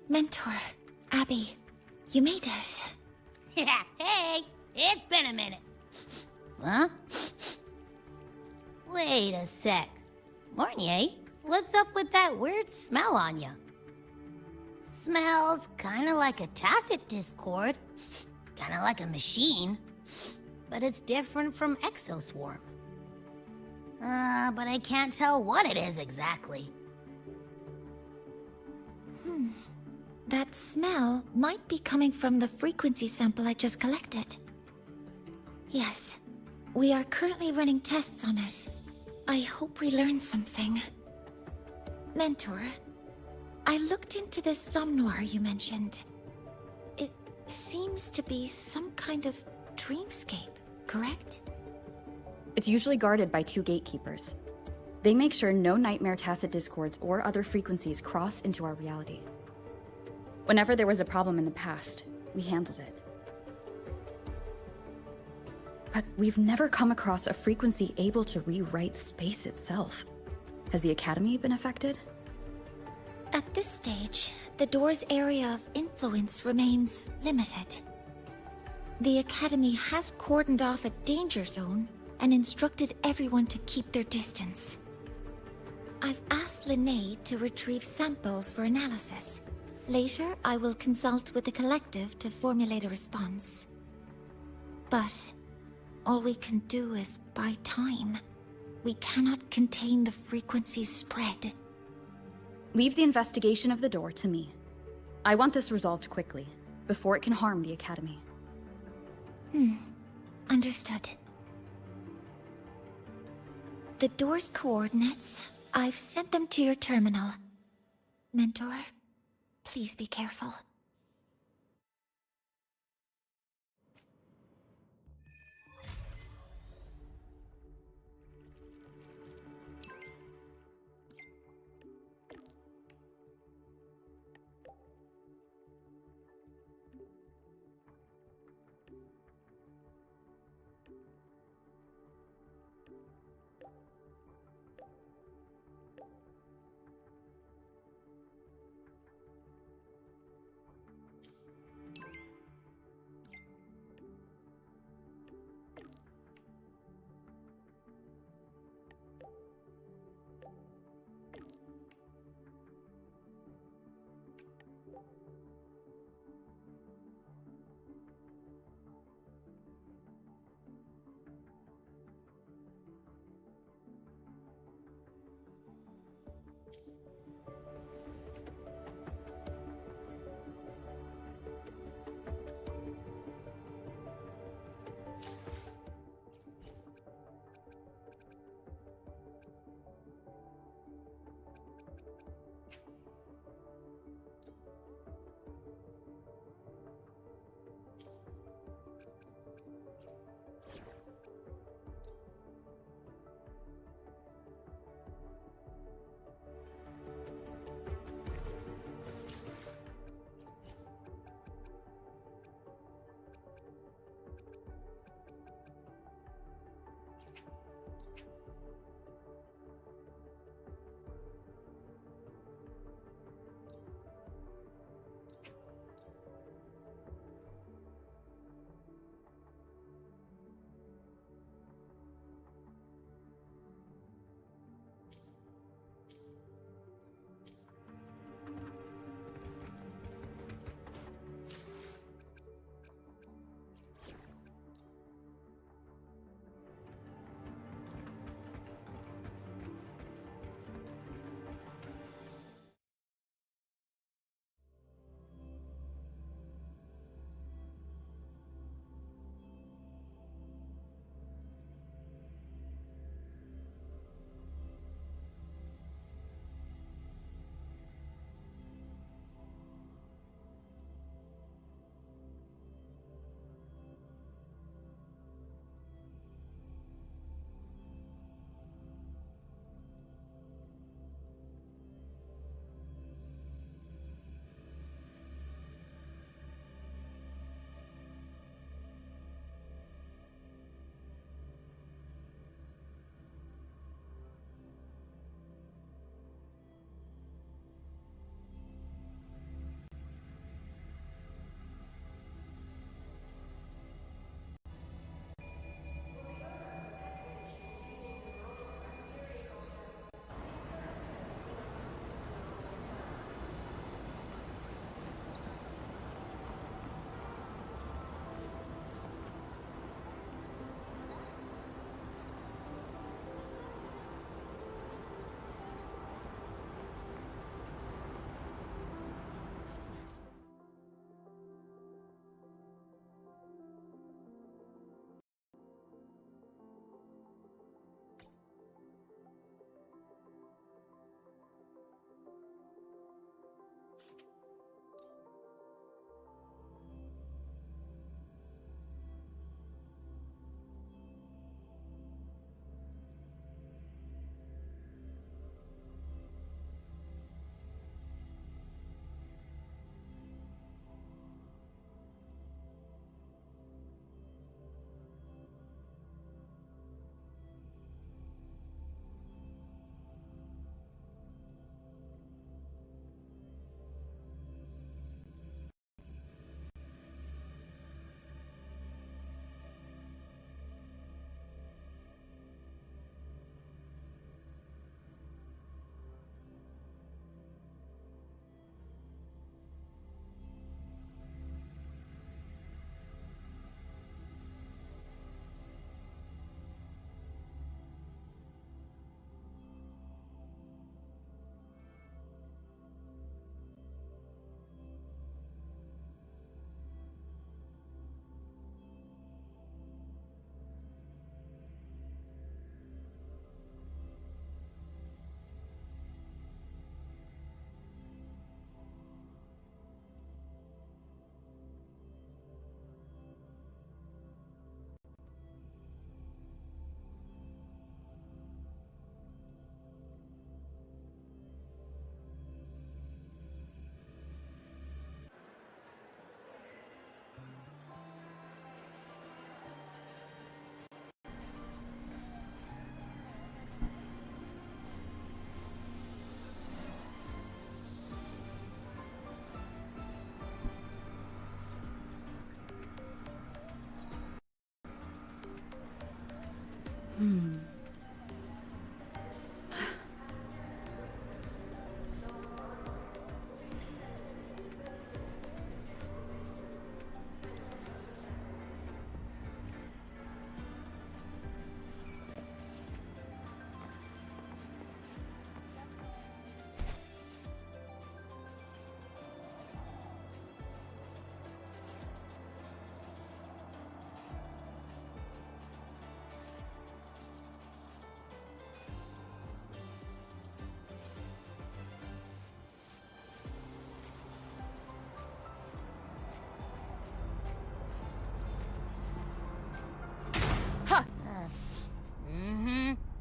Mentor, Abby, you made it. Yeah, hey, it's been a minute. Huh? Wait a sec. Mornier, what's up with that weird smell on ya? Smells kinda like a tacit discord. Kinda like a machine. But it's different from Exoswarm. But I can't tell what it is exactly. That smell might be coming from the frequency sample I just collected. Yes, we are currently running tests on it. I hope we learn something. Mentor, I looked into this somnoir you mentioned. It seems to be some kind of dreamscape, correct? It's usually guarded by 2 gatekeepers. They make sure no nightmare tacit discords or other frequencies cross into our reality. Whenever there was a problem in the past, we handled it. But we've never come across a frequency able to rewrite space itself. Has the Academy been affected? At this stage, the door's area of influence remains limited. The Academy has cordoned off a danger zone and instructed everyone to keep their distance. I've asked Linnae to retrieve samples for analysis. Later, I will consult with the collective to formulate a response. But all we can do is buy time. We cannot contain the frequency's spread. Leave the investigation of the door to me. I want this resolved quickly, before it can harm the Academy. Understood. The door's coordinates, I've sent them to your terminal. Mentor, please be careful.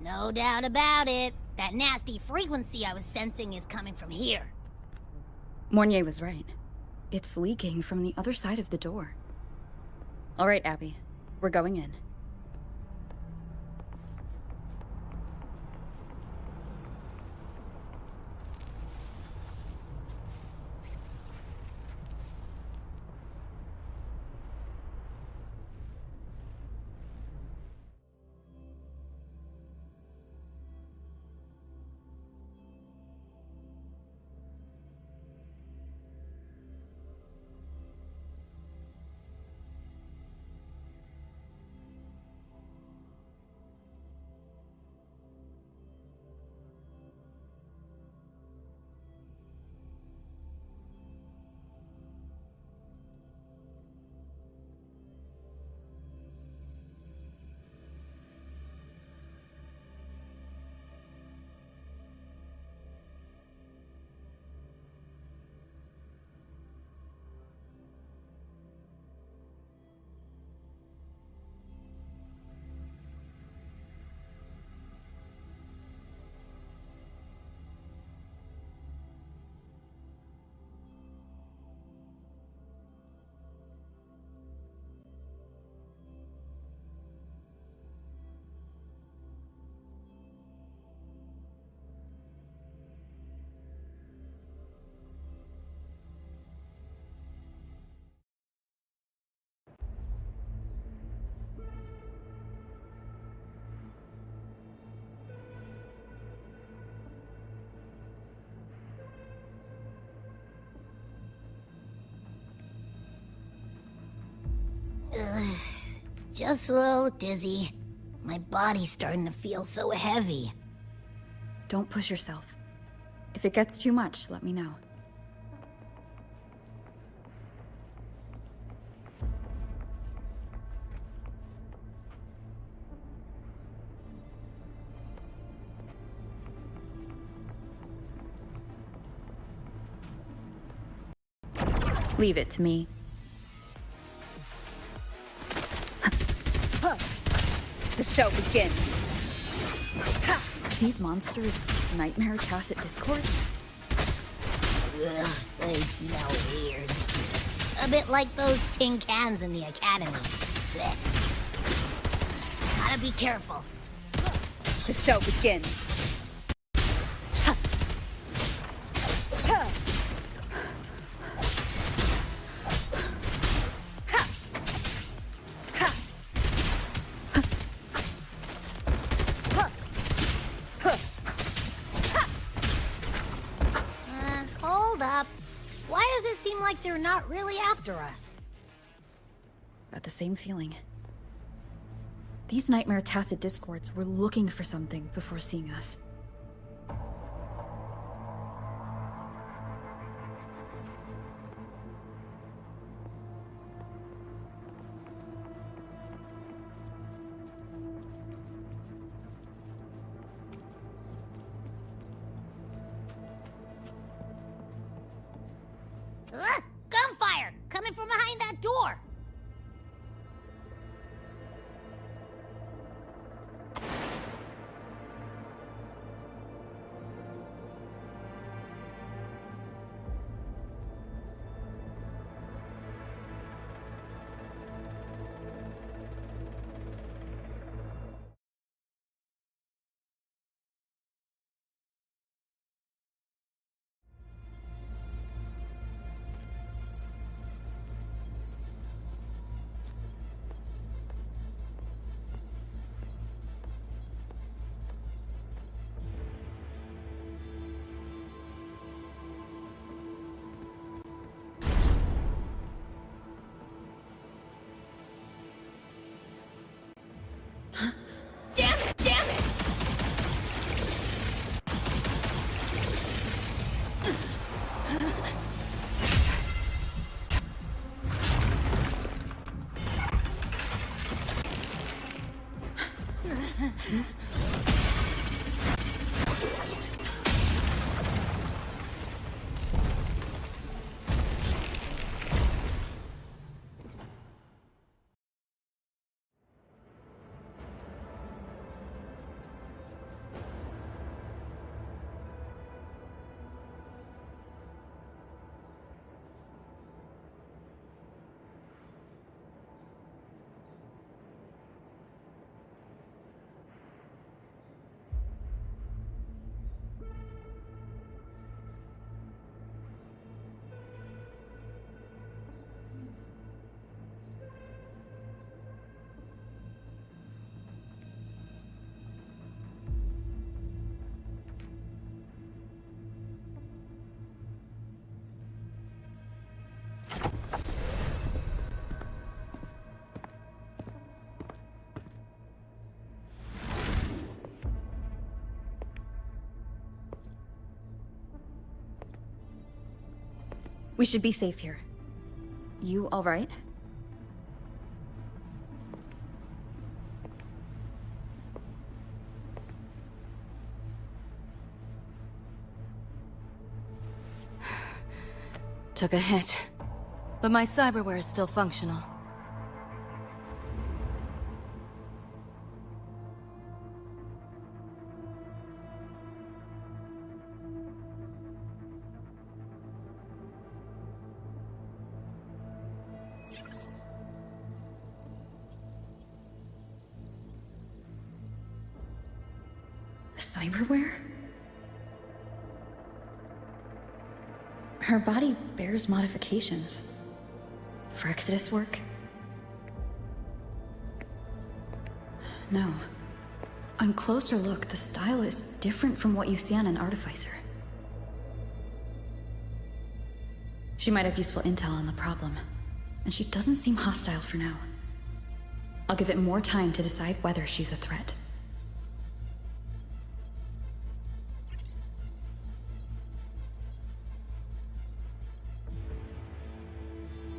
No doubt about it. That nasty frequency I was sensing is coming from here. Mornier was right. It's leaking from the other side of the door. All right, Abby. We're going in. Just a little dizzy. My body's starting to feel so heavy. Don't push yourself. If it gets too much, let me know. Leave it to me. The show begins. These monsters, nightmare tacit discords? Ugh, they smell weird. A bit like those tin cans in the academy. Blech. Gotta be careful. The show begins. Hold up. Why does it seem like they're not really after us? Got the same feeling. These nightmare tacit discords were looking for something before seeing us. Gunfire! Coming from behind that door! We should be safe here. You all right? Took a hit, but my cyberware is still functional. Cyberware? Her body bears modifications. For Exodus work? No. On closer look, the style is different from what you see on an artificer. She might have useful intel on the problem, and she doesn't seem hostile for now. I'll give it more time to decide whether she's a threat.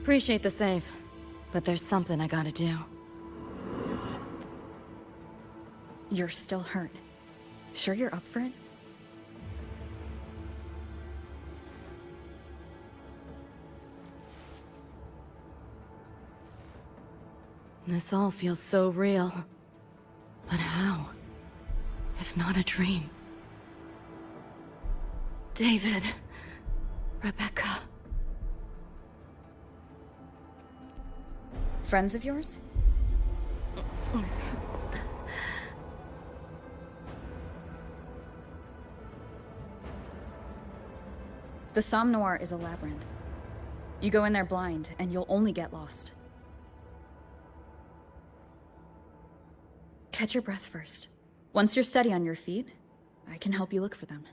Appreciate the save, but there's something I gotta do. You're still hurt. Sure you're up for it? This all feels so real. But how? If not a dream? David. Rebecca. Friends of yours? The Somme Noir is a labyrinth. You go in there blind, and you'll only get lost. Catch your breath first. Once you're steady on your feet, I can help you look for them.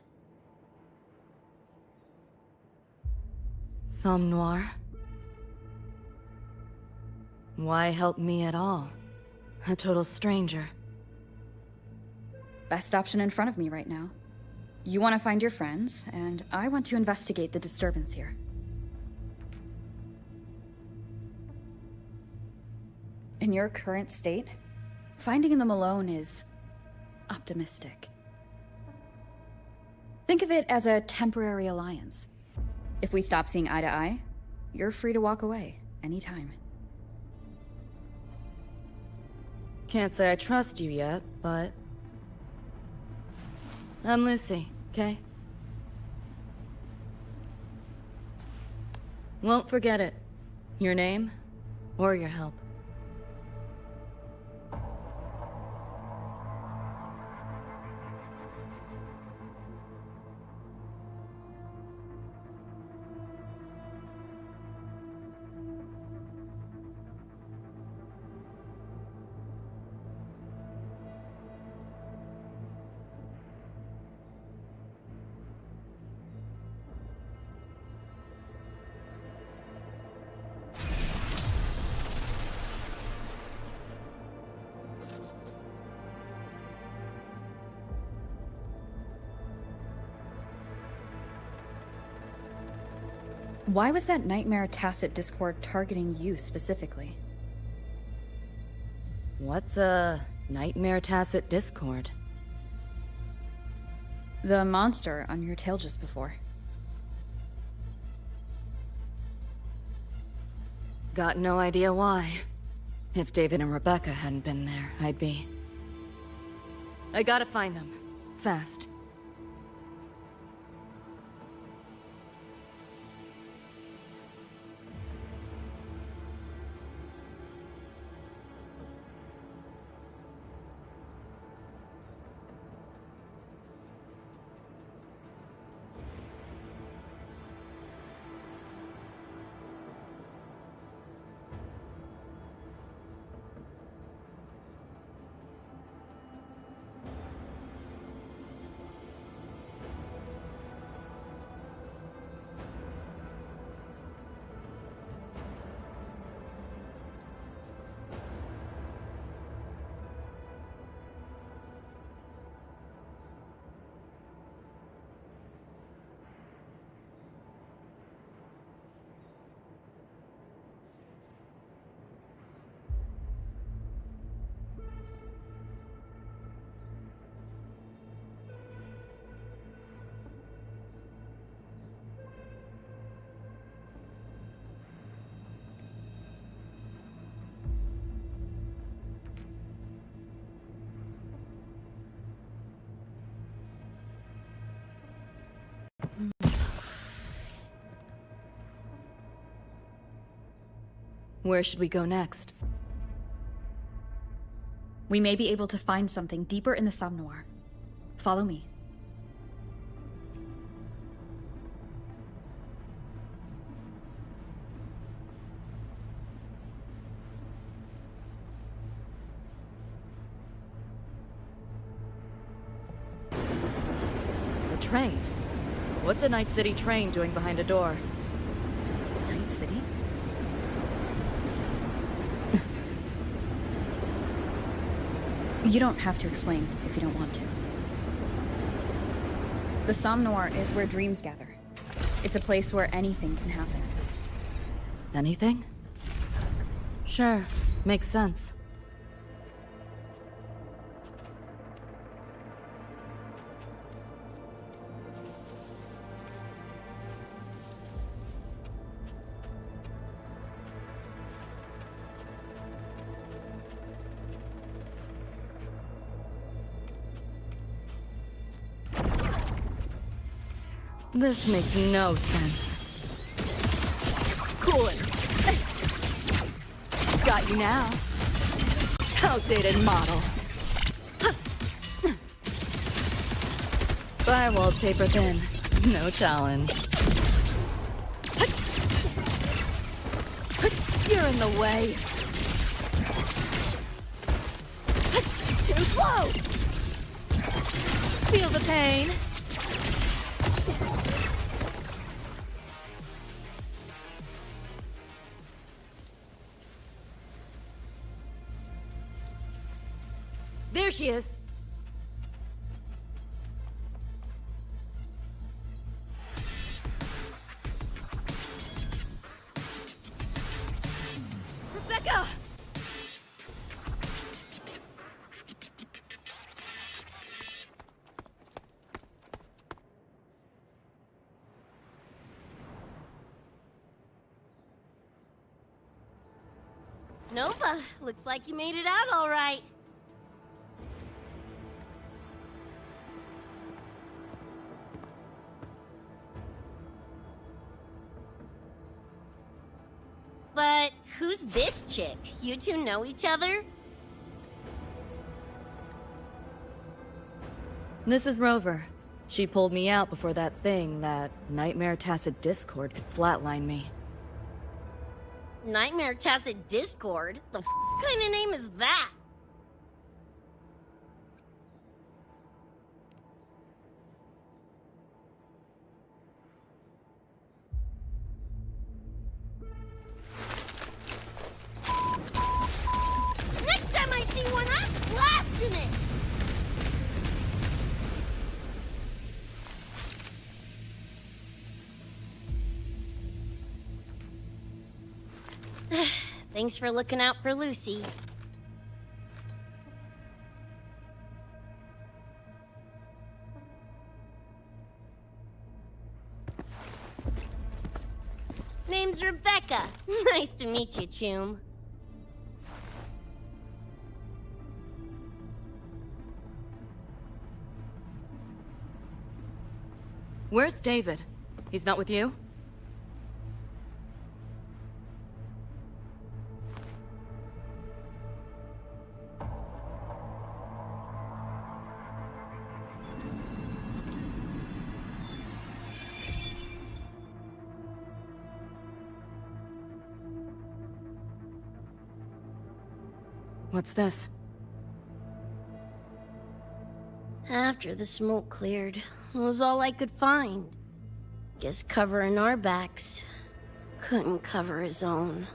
Somme Noir? Why help me at all? A total stranger. Best option in front of me right now. You want to find your friends, and I want to investigate the disturbance here. In your current state, finding them alone is optimistic. Think of it as a temporary alliance. If we stop seeing eye to eye, you're free to walk away anytime. Can't say I trust you yet, but... I'm Lucy, okay? Won't forget it. Your name, or your help. Why was that Nightmare Tacit Discord targeting you specifically? What's a Nightmare Tacit Discord? The monster on your tail just before. Got no idea why. If David and Rebecca hadn't been there, I'd be... I gotta find them. Fast. Where should we go next? We may be able to find something deeper in the Somnoir. Follow me. The train? What's a Night City train doing behind a door? Night City? You don't have to explain if you don't want to. The Somnoir is where dreams gather. It's a place where anything can happen. Anything? Sure, makes sense. This makes no sense. Cool it. Got you now. Outdated model. Firewall's paper thin. No challenge. You're in the way. Too slow. Feel the pain. There she is. Rebecca! Nova, looks like you made it out all right. But who's this chick? You two know each other? This is Rover. She pulled me out before that thing, that Nightmare Tacit Discord, could flatline me. Nightmare Tacit Discord? The kind of name is that? Next time I see one, I'm blasting it! Thanks for looking out for Lucy. Name's Rebecca. Nice to meet you, Choom. Where's David? He's not with you? What's this? After the smoke cleared, it was all I could find. Guess covering our backs couldn't cover his own.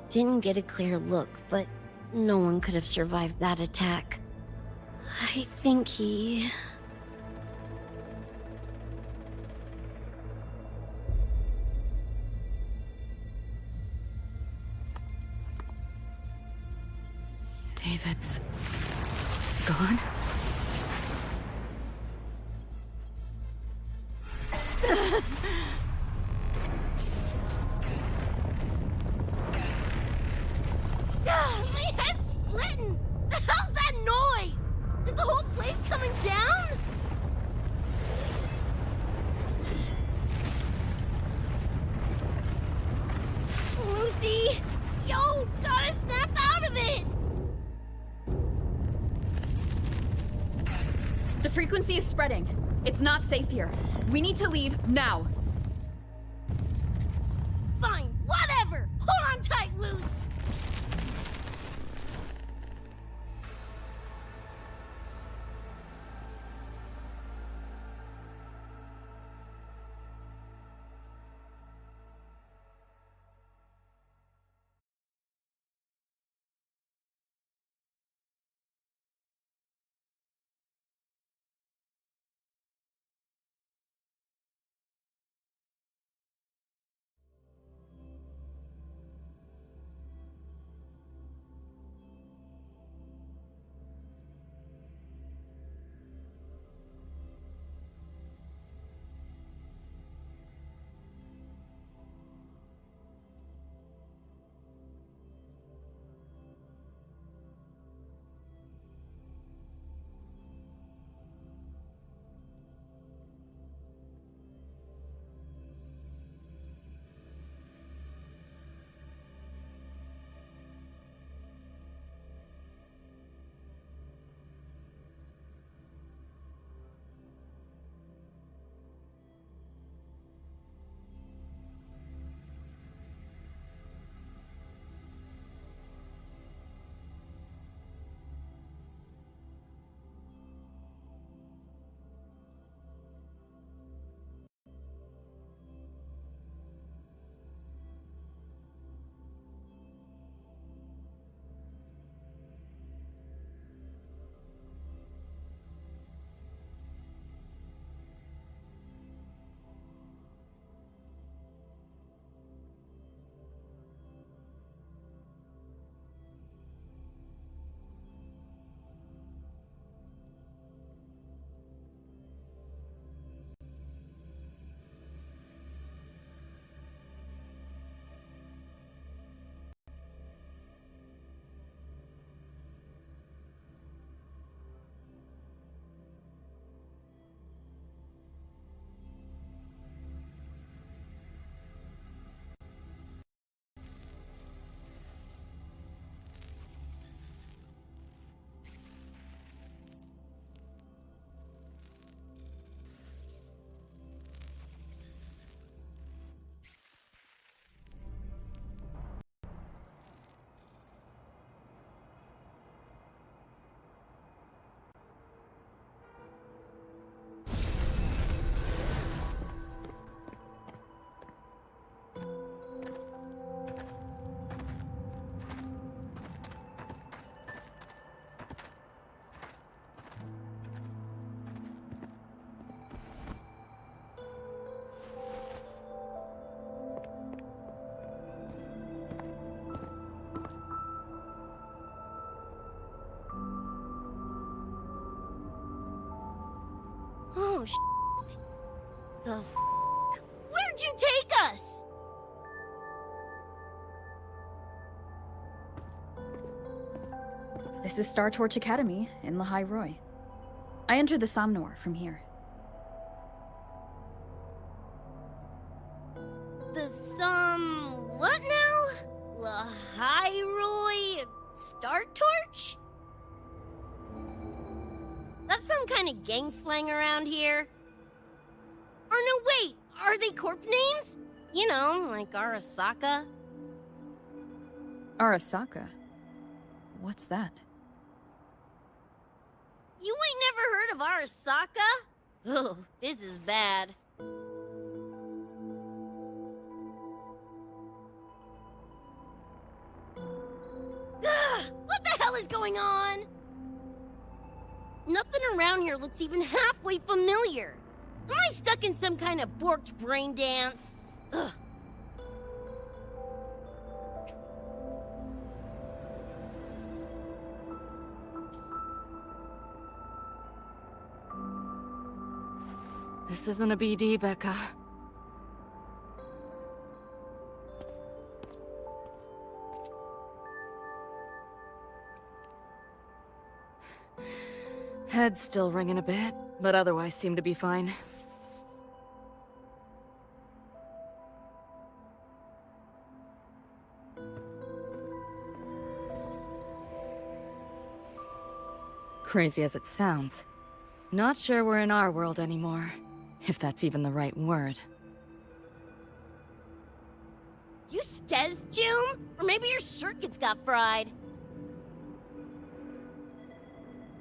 Didn't get a clear look, but no one could have survived that attack. I think he... David's gone? My head's splitting! The hell's that noise? Is the whole place coming down? The frequency is spreading. It's not safe here. We need to leave now. Fine, whatever! Hold on tight, Luz! Oh, the f***? Where'd you take us? This is Star Torch Academy in Lahai Roy. I entered the Somnor from here. What now? Lahairoi Star Torch? That's some kind of gang slang around here. Or no, wait, are they corp names? You know, like Arasaka? Arasaka? What's that? You ain't never heard of Arasaka? Oh, this is bad. What the hell is going on? Nothing around here looks even halfway familiar. Am I stuck in some kind of borked brain dance? Ugh. This isn't a BD, Becca. Head's still ringing a bit, but otherwise seem to be fine. Crazy as it sounds, Not sure we're in our world anymore, if that's even the right word. You skez, June? Or maybe your circuits got fried.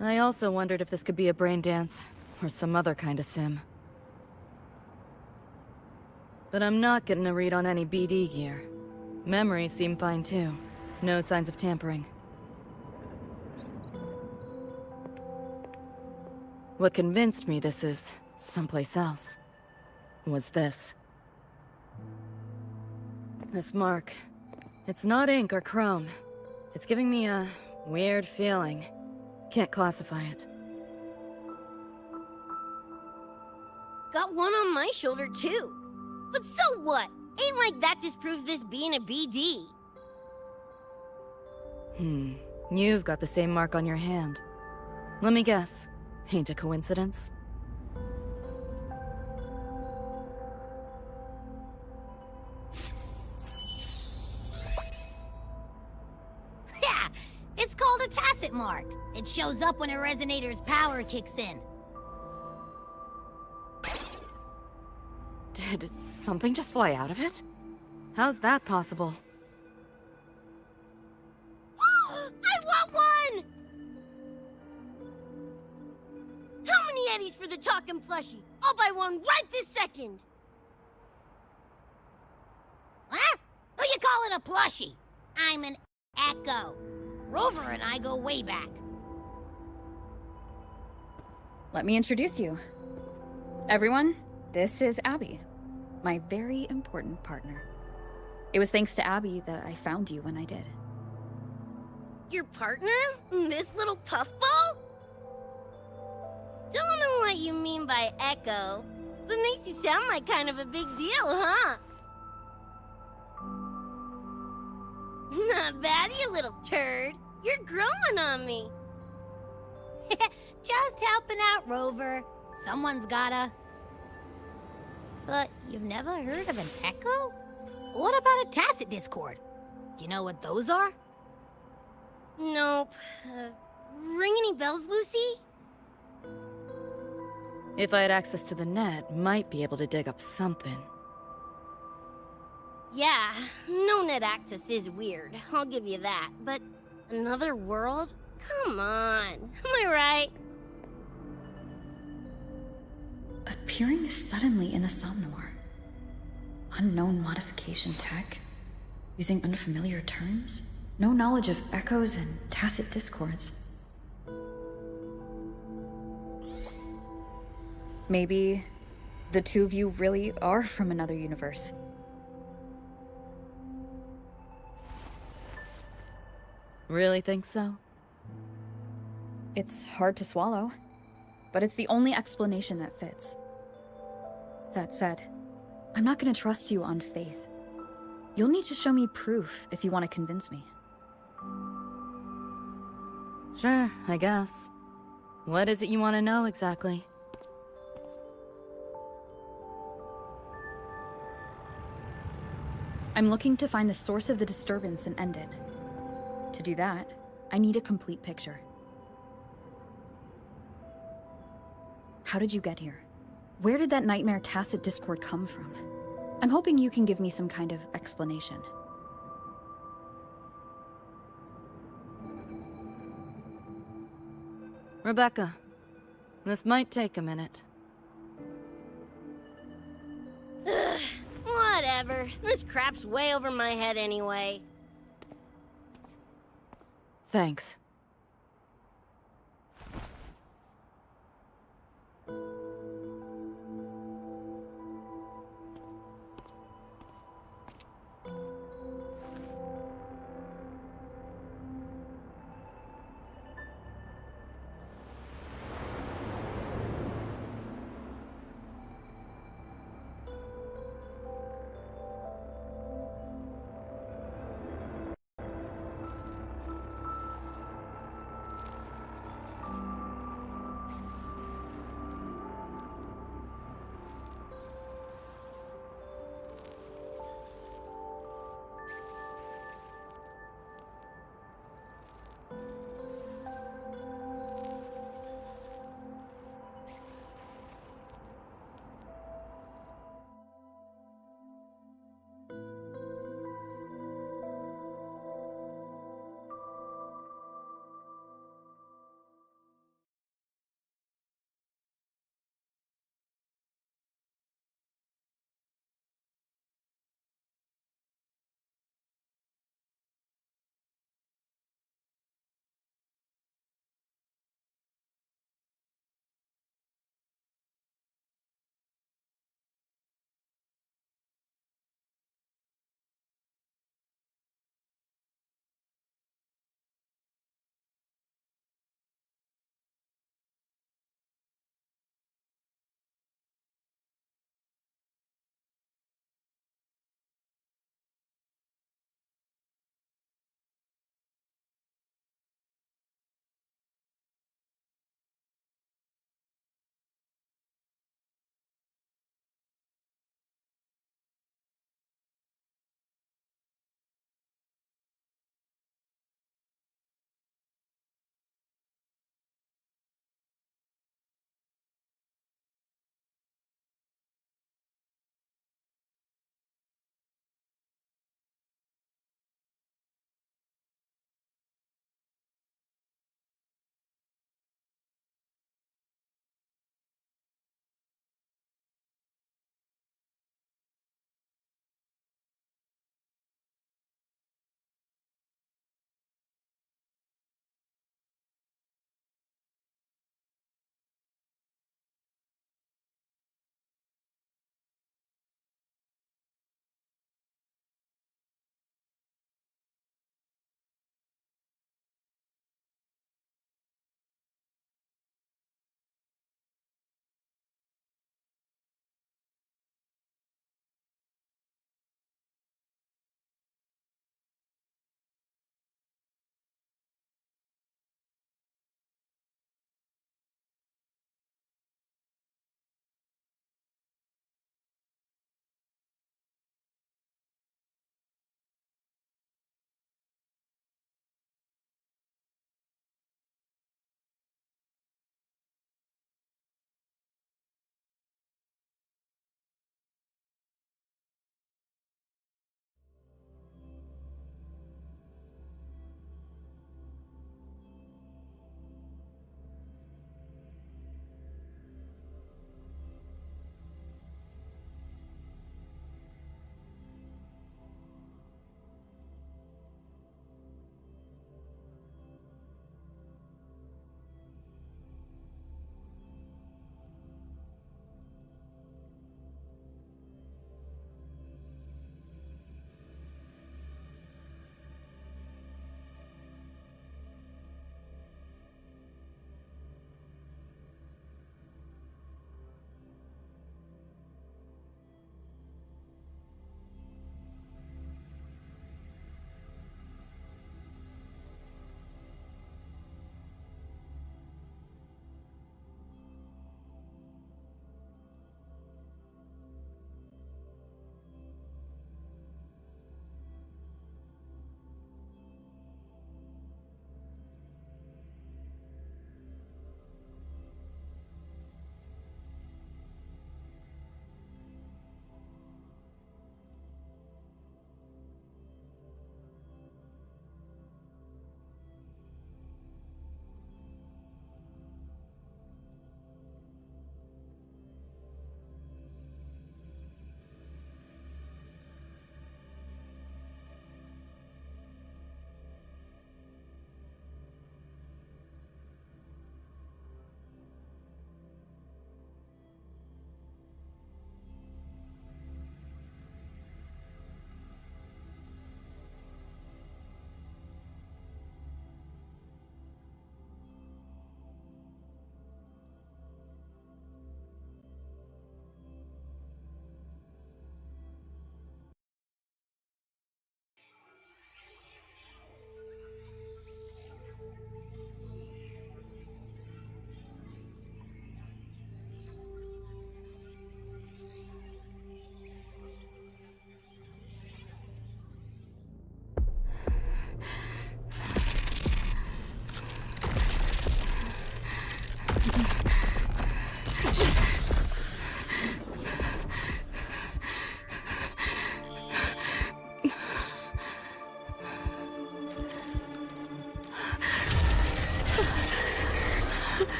I also wondered if this could be a brain dance, or some other kind of sim. But I'm not getting a read on any BD gear. Memories seem fine too. No signs of tampering. What convinced me this is someplace else was this. This mark. It's not ink or chrome. It's giving me a weird feeling. Can't classify it. Got one on my shoulder, too. But so what? Ain't like that disproves this being a BD. You've got the same mark on your hand. Let me guess. Ain't a coincidence? Yeah! It's called a tacit mark. It shows up when a resonator's power kicks in. Did something just fly out of it? How's that possible? I want one! How many eddies for the talking plushie? I'll buy one right this second! Huh? Who you calling a plushie? I'm an Echo. Rover and I go way back. Let me introduce you. Everyone, this is Abby, my very important partner. It was thanks to Abby that I found you when I did. Your partner? This little puffball? Don't know what you mean by Echo. That makes you sound like kind of a big deal, huh? Not bad, you little turd. You're growing on me. Just helping out, Rover. Someone's gotta. But you've never heard of an Echo? What about a tacit discord? Do you know what those are? Nope. Ring any bells, Lucy? If I had access to the net, might be able to dig up something. Yeah, no net access is weird, I'll give you that. But another world? Come on, am I right? Appearing suddenly in the Somnor. Unknown modification tech. Using unfamiliar terms. No knowledge of echoes and tacit discords. Maybe the two of you really are from another universe. Really think so? It's hard to swallow, but it's the only explanation that fits. That said, I'm not gonna trust you on faith. You'll need to show me proof if you want to convince me. Sure, I guess. What is it you want to know exactly? I'm looking to find the source of the disturbance and end it. To do that, I need a complete picture. How did you get here? Where did that nightmare tacit discord come from? I'm hoping you can give me some kind of explanation. Rebecca, this might take a minute. Ugh, whatever. This crap's way over my head anyway. Thanks.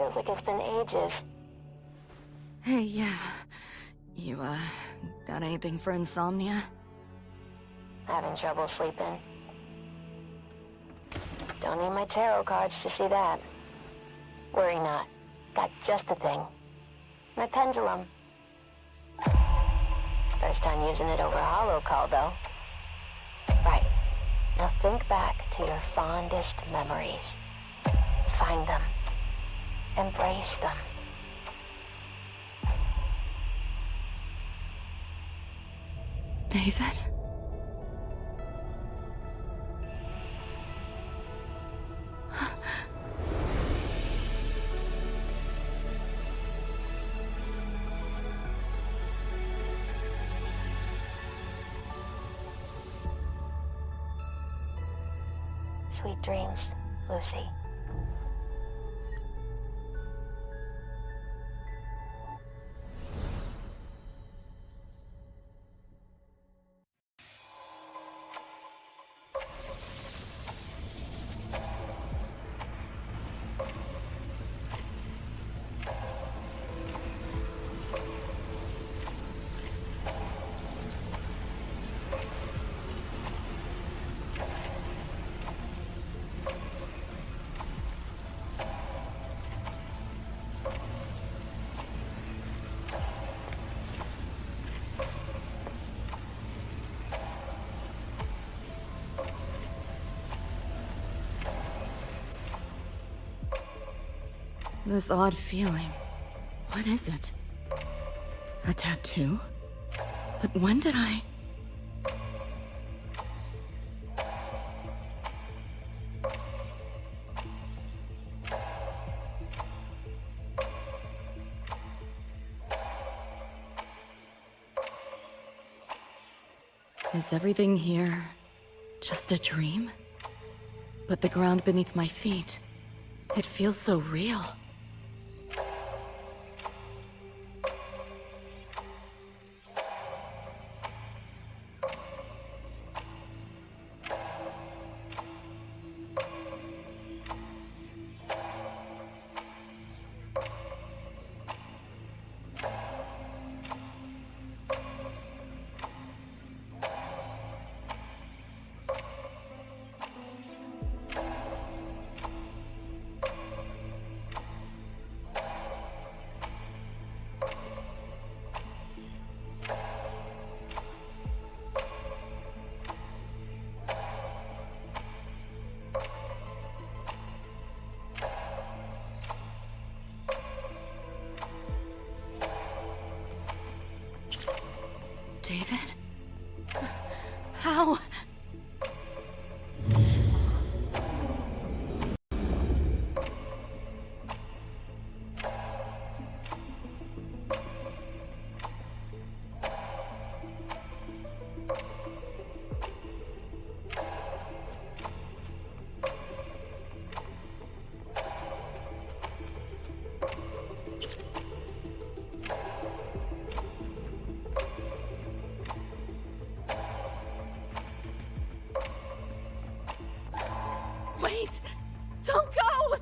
Feels like it's been ages. Hey, yeah. You, got anything for insomnia? Having trouble sleeping. Don't need my tarot cards to see that. Worry not. Got just the thing. My pendulum. First time using it over hollow call, though. Right. Now think back to your fondest memories. Find them. Embrace them. David? Sweet dreams, Lucy. This odd feeling. What is it? A tattoo? But when did I... Is everything here just a dream? But the ground beneath my feet, it feels so real. David? How? Wait! Don't go!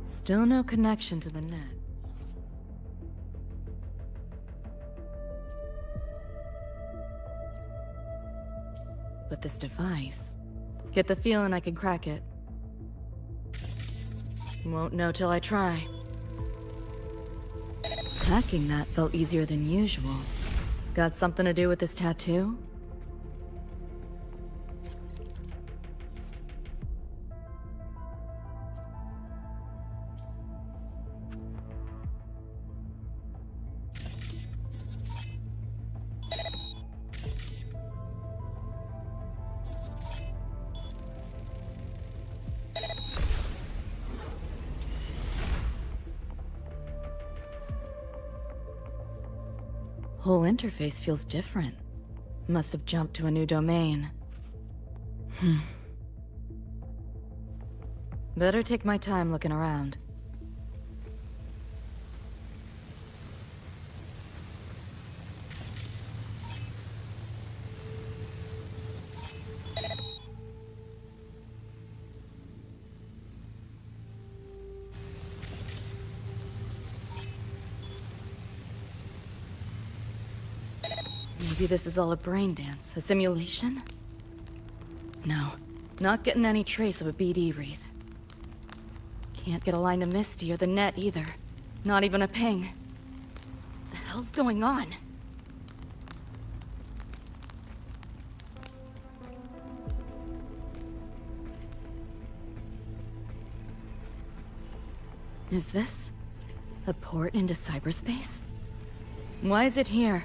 Still no connection to the net. But this device... Get the feeling I could crack it. Won't know till I try. Hacking that felt easier than usual. Got something to do with this tattoo? Whole interface feels different. Must have jumped to a new domain. Better take my time looking around. Maybe this is all a brain dance, a simulation? No, not getting any trace of a BD wreath. Can't get a line to Misty or the net either. Not even a ping. The hell's going on? Is this a port into cyberspace? Why is it here?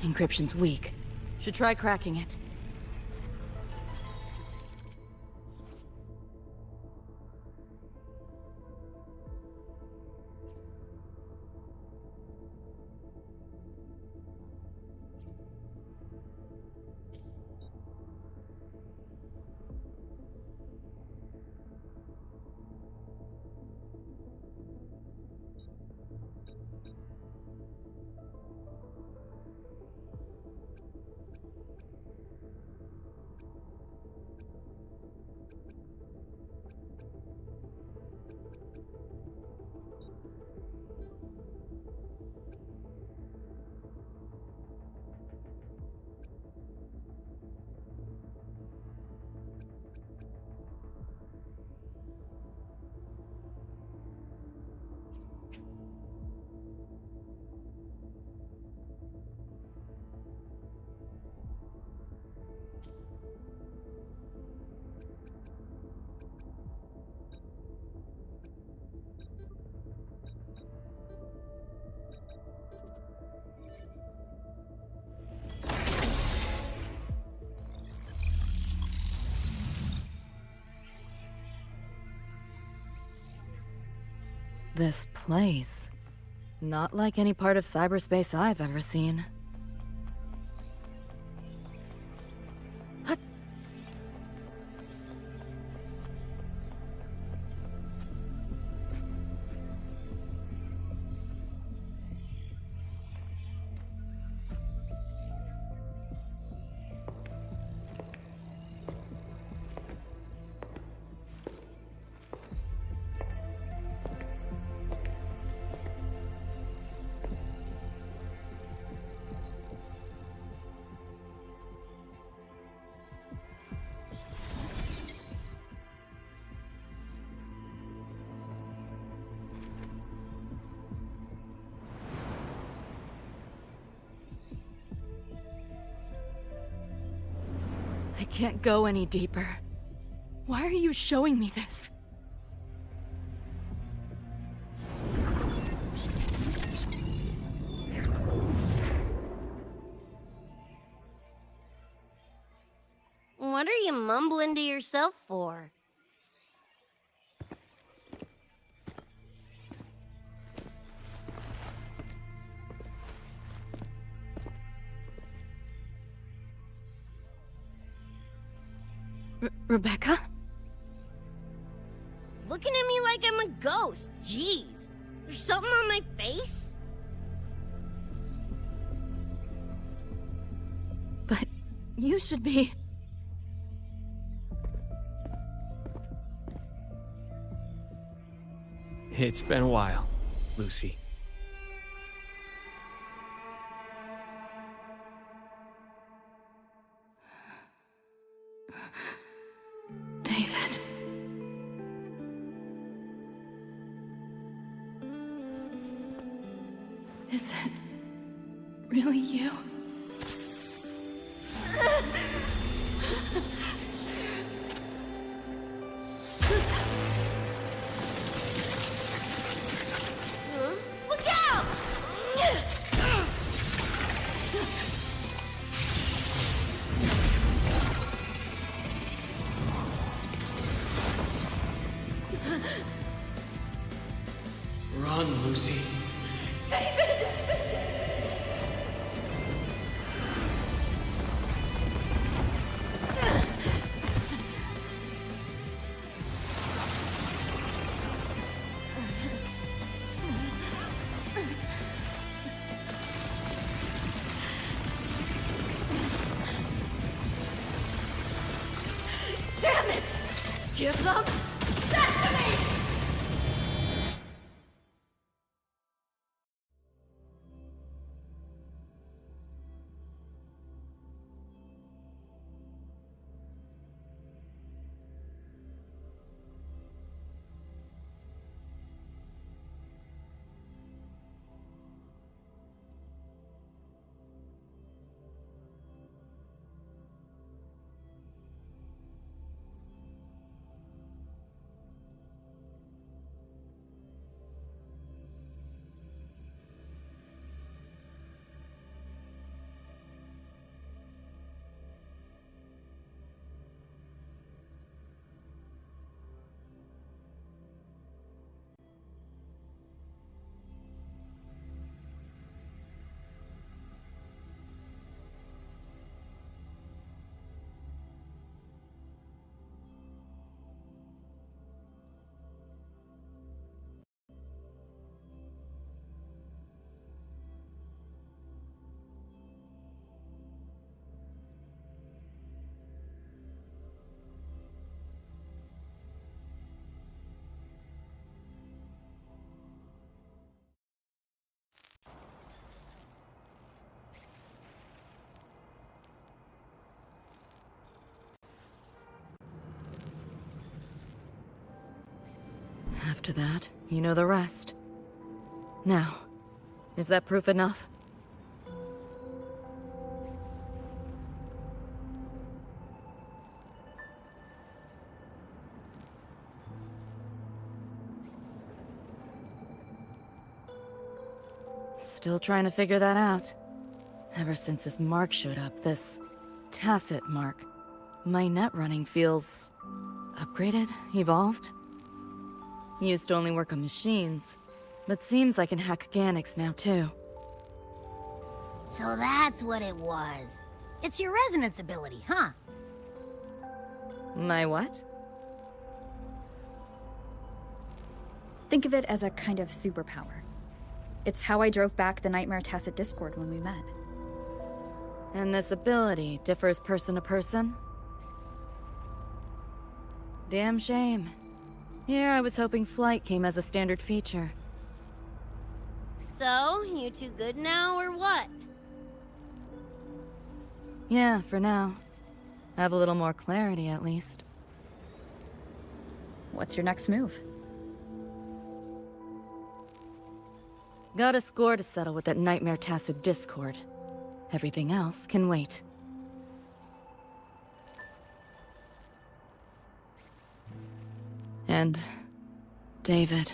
Encryption's weak. Should try cracking it. This place. Not like any part of cyberspace I've ever seen. What? I can't go any deeper. Why are you showing me this? What are you mumbling to yourself for? Rebecca? Looking at me like I'm a ghost. Jeez. There's something on my face? But you should be... It's been a while, Lucy. David. Is it really you? Look out! Run, Lucy. Damn it! Give them that to me! After that, you know the rest. Now, is that proof enough? Still trying to figure that out. Ever since this mark showed up, this tacit mark, my net running feels upgraded, evolved. Used to only work on machines, but seems I can hack organics now too. So that's what it was. It's your resonance ability, huh? My what? Think of it as a kind of superpower. It's how I drove back the Nightmare Tacit Discord when we met. And this ability differs person to person? Damn shame. Here I was hoping flight came as a standard feature. So, you two good now, or what? Yeah, for now. I have a little more clarity, at least. What's your next move? Got a score to settle with that Nightmare Tacit Discord. Everything else can wait. And David.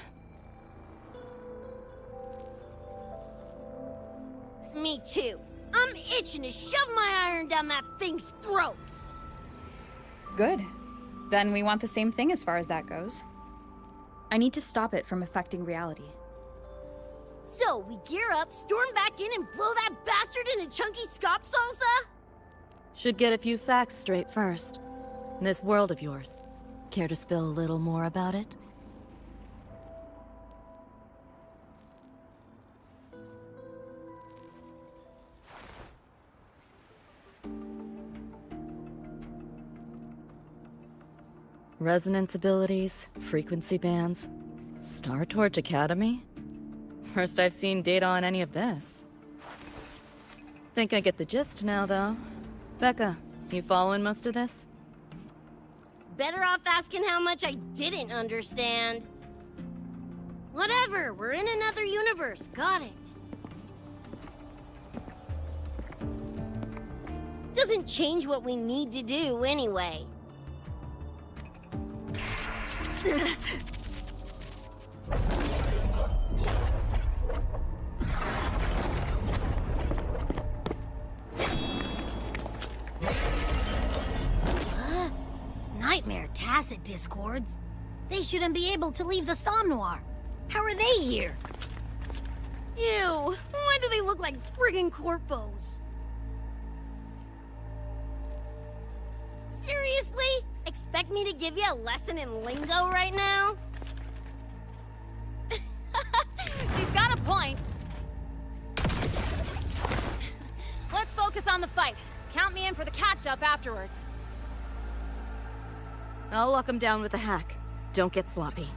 Me too. I'm itching to shove my iron down that thing's throat. Good. Then we want the same thing as far as that goes. I need to stop it from affecting reality. So, we gear up, storm back in, and blow that bastard into chunky scop salsa? Should get a few facts straight first. This world of yours. Care to spill a little more about it? Resonance abilities, frequency bands, Star Torch Academy? First I've seen data on any of this. Think I get the gist now, though. Becca, you following most of this? Better off asking how much I didn't understand. Whatever, we're in another universe, got it. Doesn't change what we need to do anyway. Nightmare Tacit Discords? They shouldn't be able to leave the Somnoir. How are they here? Ew, why do they look like friggin' corpos? Seriously? Expect me to give you a lesson in lingo right now? She's got a point. Let's focus on the fight. Count me in for the catch-up afterwards. I'll lock him down with a hack. Don't get sloppy.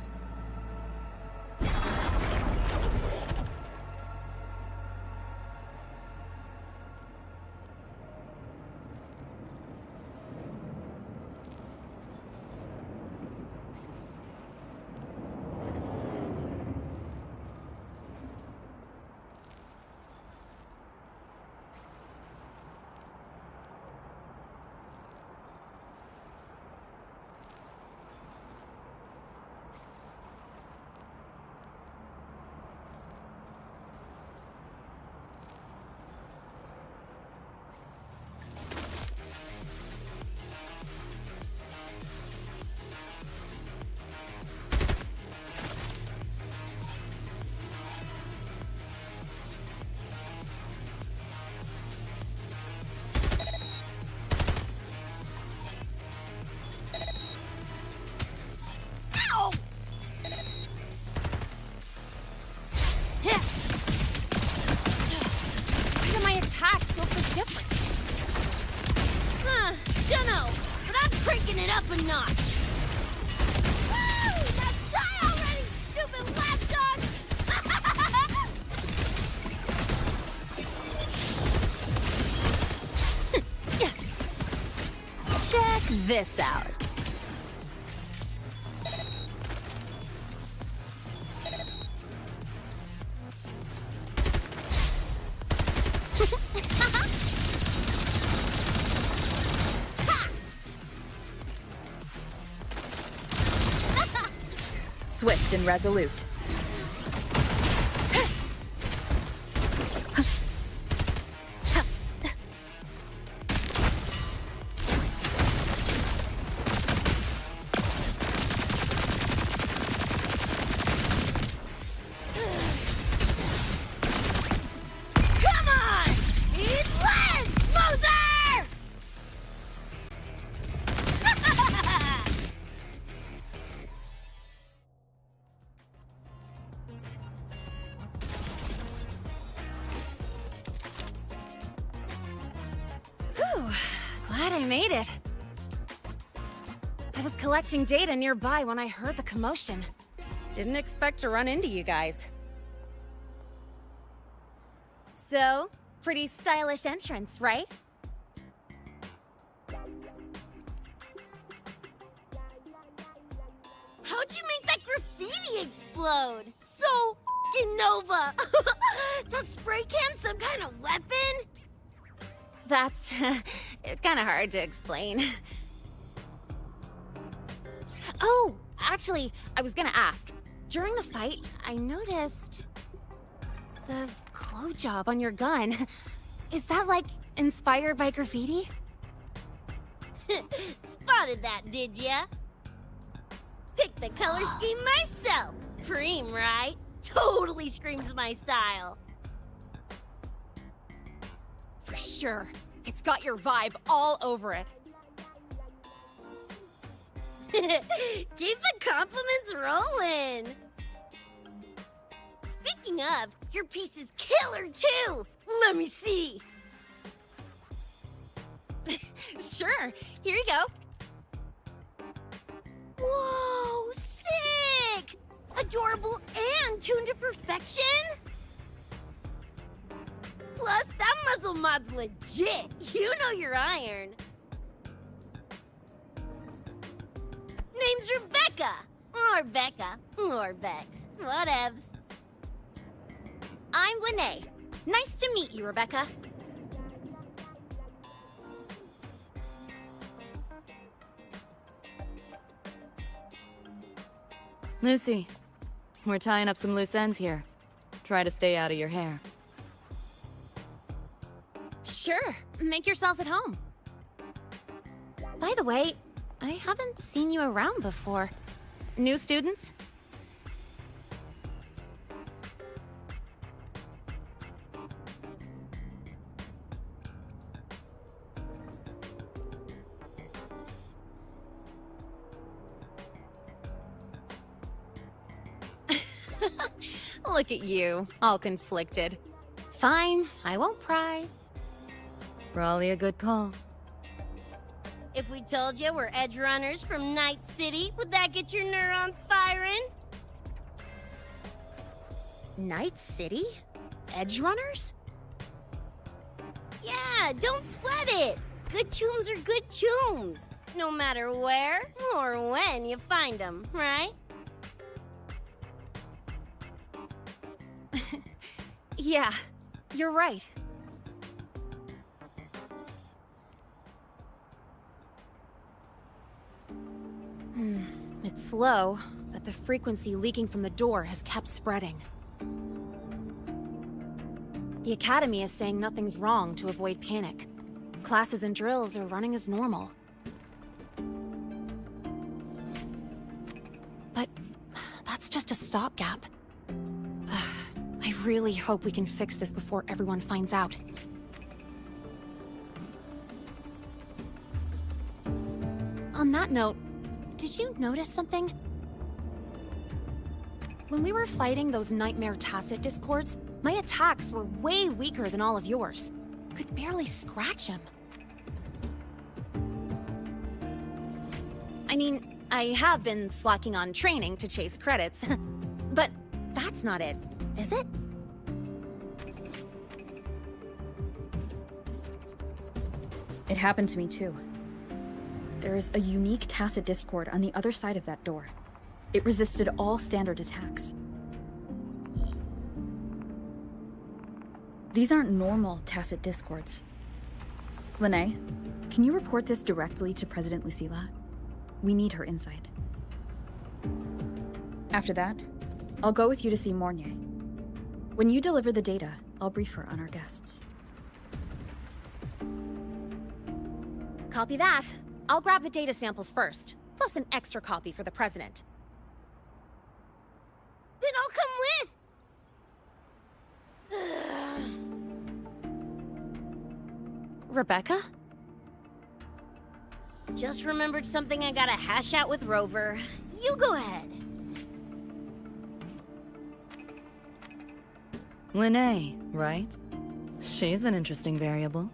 Why do my attacks feel so different? Dunno, but I'm cranking it up a notch. Woo! Now die already, stupid lapdog! Check this out. swift and resolute. Come on! Eat less, loser! Whew, glad I made it. I was collecting data nearby when I heard the commotion. Didn't expect to run into you guys. So, pretty stylish entrance, right? How'd you make that graffiti explode? So f***ing Nova! That spray can some kind of weapon? That's kind of hard to explain. Oh, actually, I was gonna ask. During the fight, I noticed the glow job on your gun. Is that, like, inspired by graffiti? Spotted that, did ya? Picked the color scheme myself. Cream, right? Totally screams my style. For sure. It's got your vibe all over it. Keep the compliments rolling. Speaking of, your piece is killer too. Let me see. Sure. Here you go. Whoa, sick! Adorable and tuned to perfection? Plus, that muzzle mod's legit. You know your iron. Name's Rebecca. Or Becca. Or Bex. Whatevs. I'm Lene. Nice to meet you, Rebecca. Lucy, we're tying up some loose ends here. Try to stay out of your hair. Sure. Make yourselves at home. By the way, I haven't seen you around before. New students? Look at you, all conflicted. Fine, I won't pry. Probably a good call. If we told you we're edge runners from Night City, would that get your neurons firing? Night City? Edge runners? Yeah, don't sweat it. Good tunes are good tunes. No matter where or when you find them, right? Yeah, you're right. It's low, but the frequency leaking from the door has kept spreading. The Academy is saying nothing's wrong to avoid panic. Classes and drills are running as normal. But that's just a stopgap. I really hope we can fix this before everyone finds out. On that note, did you notice something? When we were fighting those nightmare tacit discords, my attacks were way weaker than all of yours. Could barely scratch him. I mean, I have been slacking on training to chase credits, but that's not it, is it? It happened to me too. There is a unique tacit discord on the other side of that door. It resisted all standard attacks. These aren't normal tacit discords. Lene, can you report this directly to President Lucilla? We need her insight. After that, I'll go with you to see Mornier. When you deliver the data, I'll brief her on our guests. Copy that. I'll grab the data samples first, plus an extra copy for the president. Then I'll come with! Rebecca? Just remembered something I gotta hash out with Rover. You go ahead. Linnea, right? She's an interesting variable.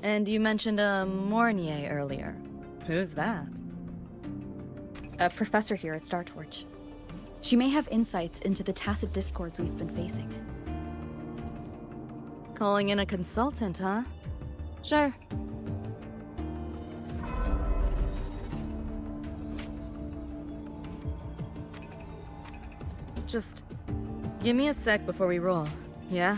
And you mentioned a Mornier earlier. Who's that? A professor here at StarTorch. She may have insights into the tacit discords we've been facing. Calling in a consultant, huh? Sure. Just give me a sec before we roll, yeah?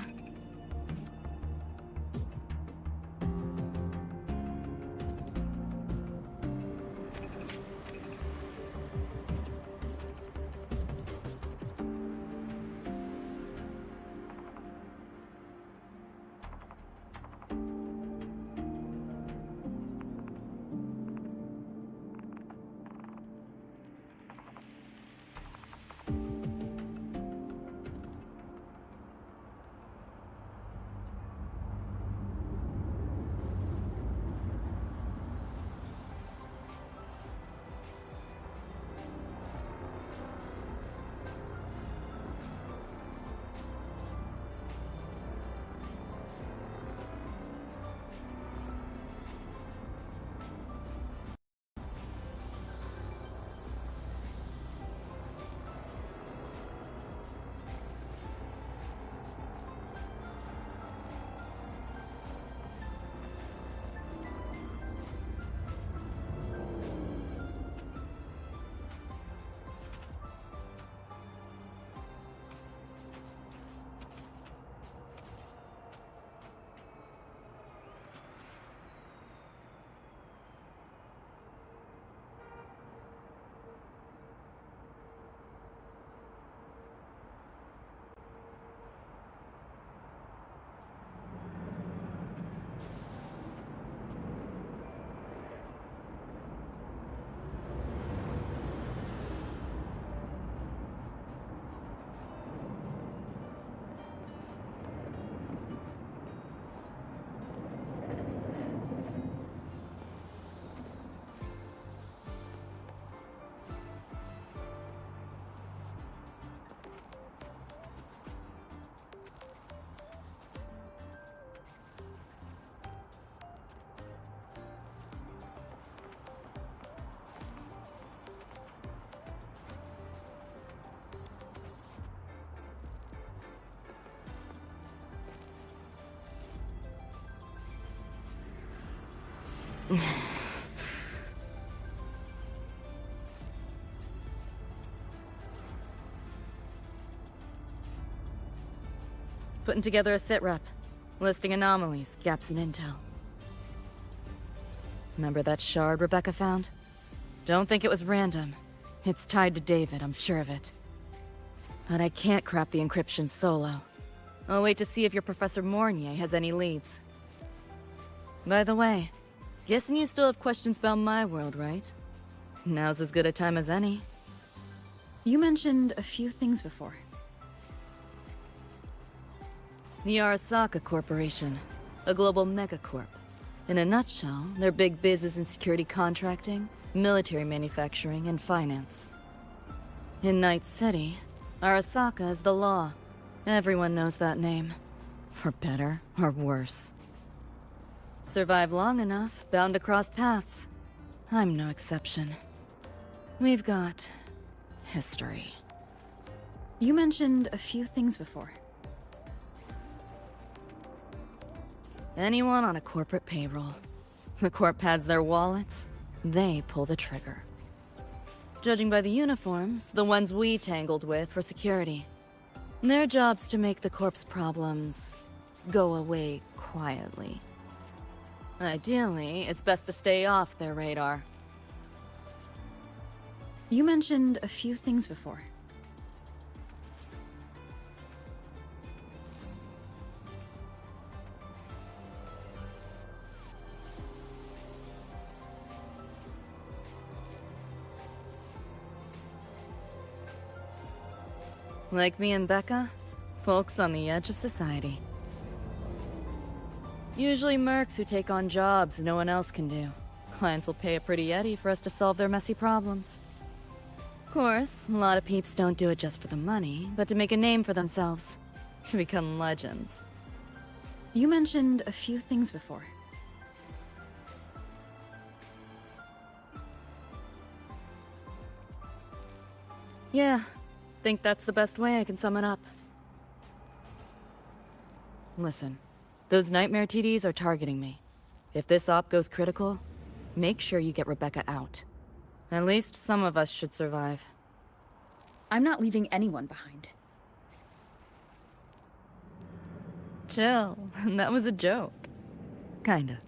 Putting together a sitrep, listing anomalies, gaps in intel. Remember that shard Rebecca found? Don't think it was random. It's tied to David, I'm sure of it. But I can't crack the encryption solo. I'll wait to see if your Professor Mornier has any leads. By the way, guessing you still have questions about my world, right? Now's as good a time as any. You mentioned a few things before. The Arasaka Corporation, a global megacorp. In a nutshell, their big biz is in security contracting, military manufacturing, and finance. In Night City, Arasaka is the law. Everyone knows that name. For better or worse. Survive long enough, bound to cross paths. I'm no exception. We've got history. You mentioned a few things before. Anyone on a corporate payroll. The corp pads their wallets, they pull the trigger. Judging by the uniforms, the ones we tangled with were security. Their job's to make the corp's problems go away quietly. Ideally, it's best to stay off their radar. You mentioned a few things before. Like me and Becca, folks on the edge of society. Usually mercs who take on jobs no one else can do. Clients will pay a pretty eddy for us to solve their messy problems. Of course, a lot of peeps don't do it just for the money, but to make a name for themselves. To become legends. You mentioned a few things before. Yeah, think that's the best way I can sum it up. Listen, those nightmare TDs are targeting me. If this op goes critical, make sure you get Rebecca out. At least some of us should survive. I'm not leaving anyone behind. Chill, that was a joke. Kinda.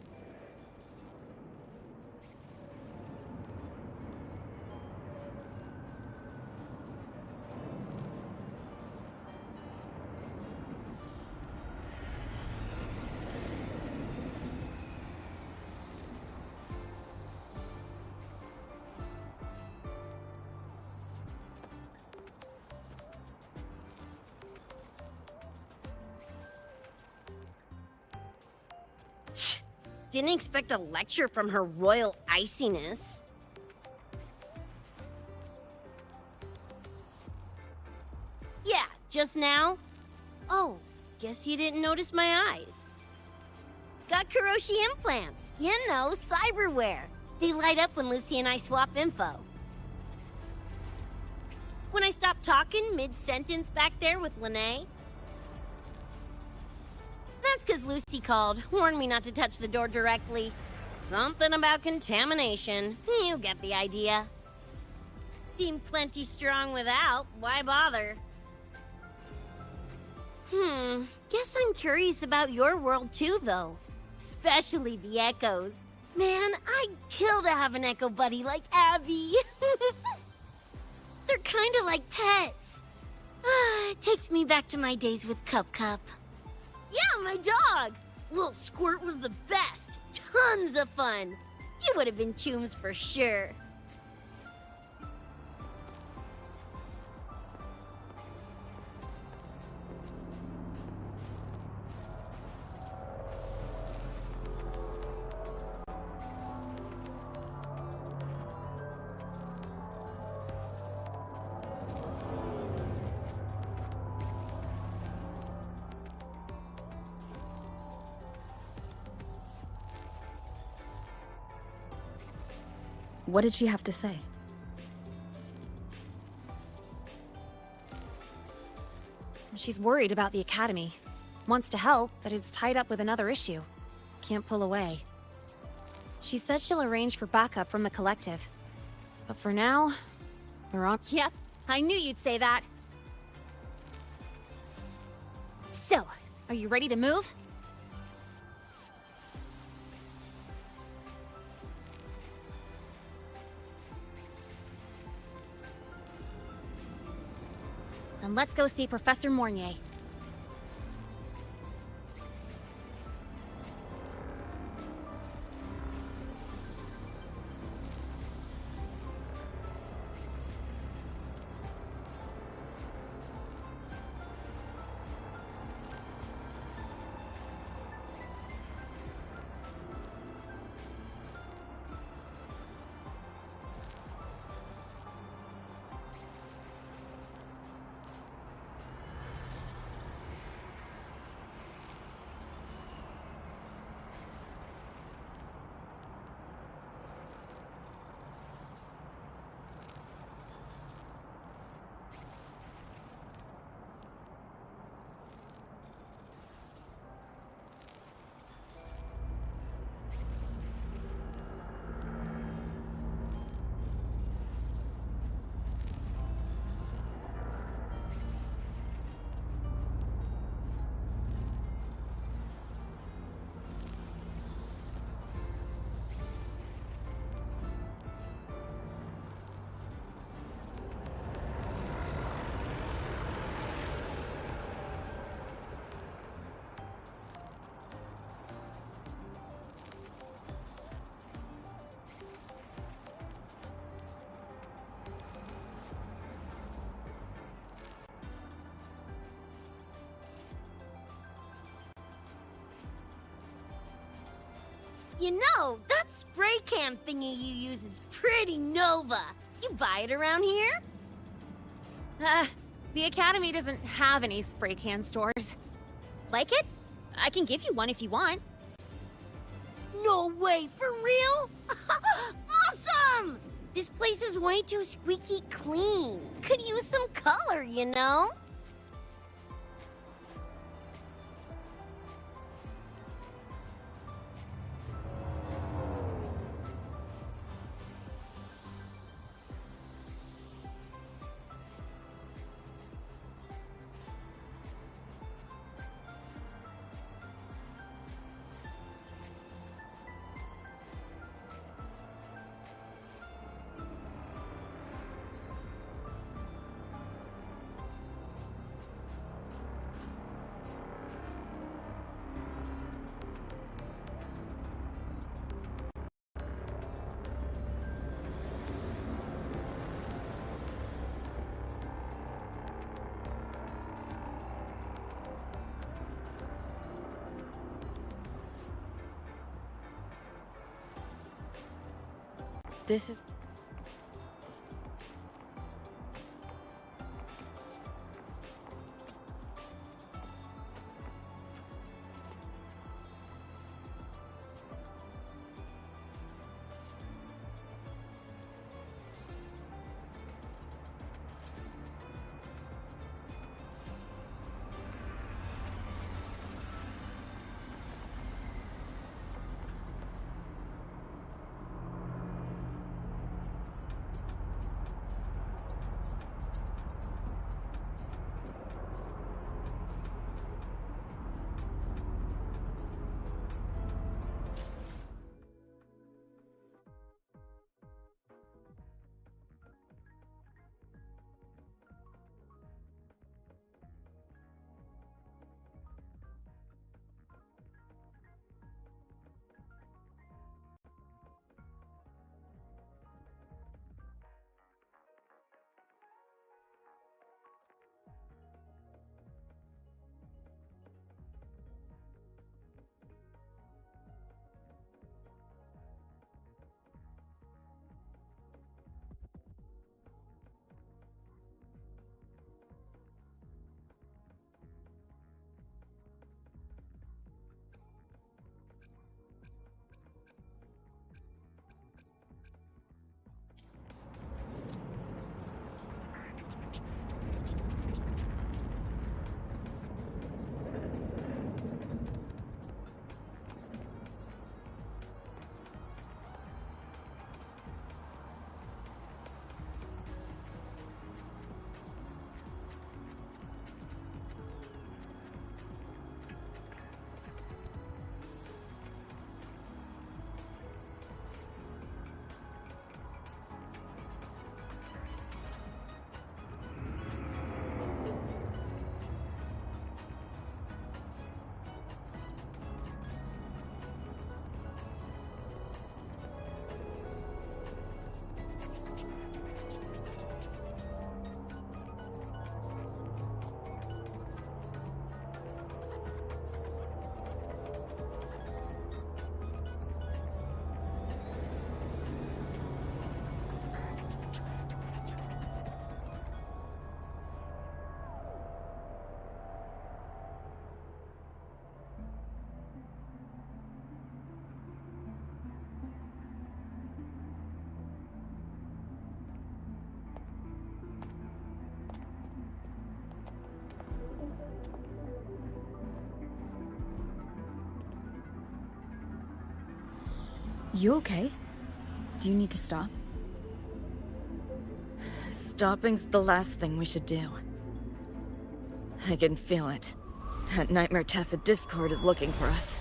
Didn't expect a lecture from her royal iciness. Yeah, just now? Oh, guess you didn't notice my eyes. Got Kuroshi implants. You know, cyberware. They light up when Lucy and I swap info. When I stopped talking mid-sentence back there with Lene, that's because Lucy called, warned me not to touch the door directly. Something about contamination. You get the idea. Seemed plenty strong without. Why bother? Guess I'm curious about your world too, though. Especially the echoes. Man, I'd kill to have an echo buddy like Abby. They're kinda like pets. It takes me back to my days with Cup Cup. Yeah, my dog! Little Squirt was the best. Tons of fun. You would have been chooms for sure. What did she have to say? She's worried about the Academy. Wants to help, but is tied up with another issue. Can't pull away. She said she'll arrange for backup from the collective. But for now, we're on— Yep, I knew you'd say that. So, are you ready to move? Then let's go see Professor Mornier. You know, that spray can thingy you use is pretty Nova. You buy it around here? The Academy doesn't have any spray can stores. Like it? I can give you one if you want. No way, for real? Awesome! This place is way too squeaky clean. Could use some color, you know? This is... You okay? Do you need to stop? Stopping's the last thing we should do. I can feel it. That Nightmare Tacit Discord is looking for us.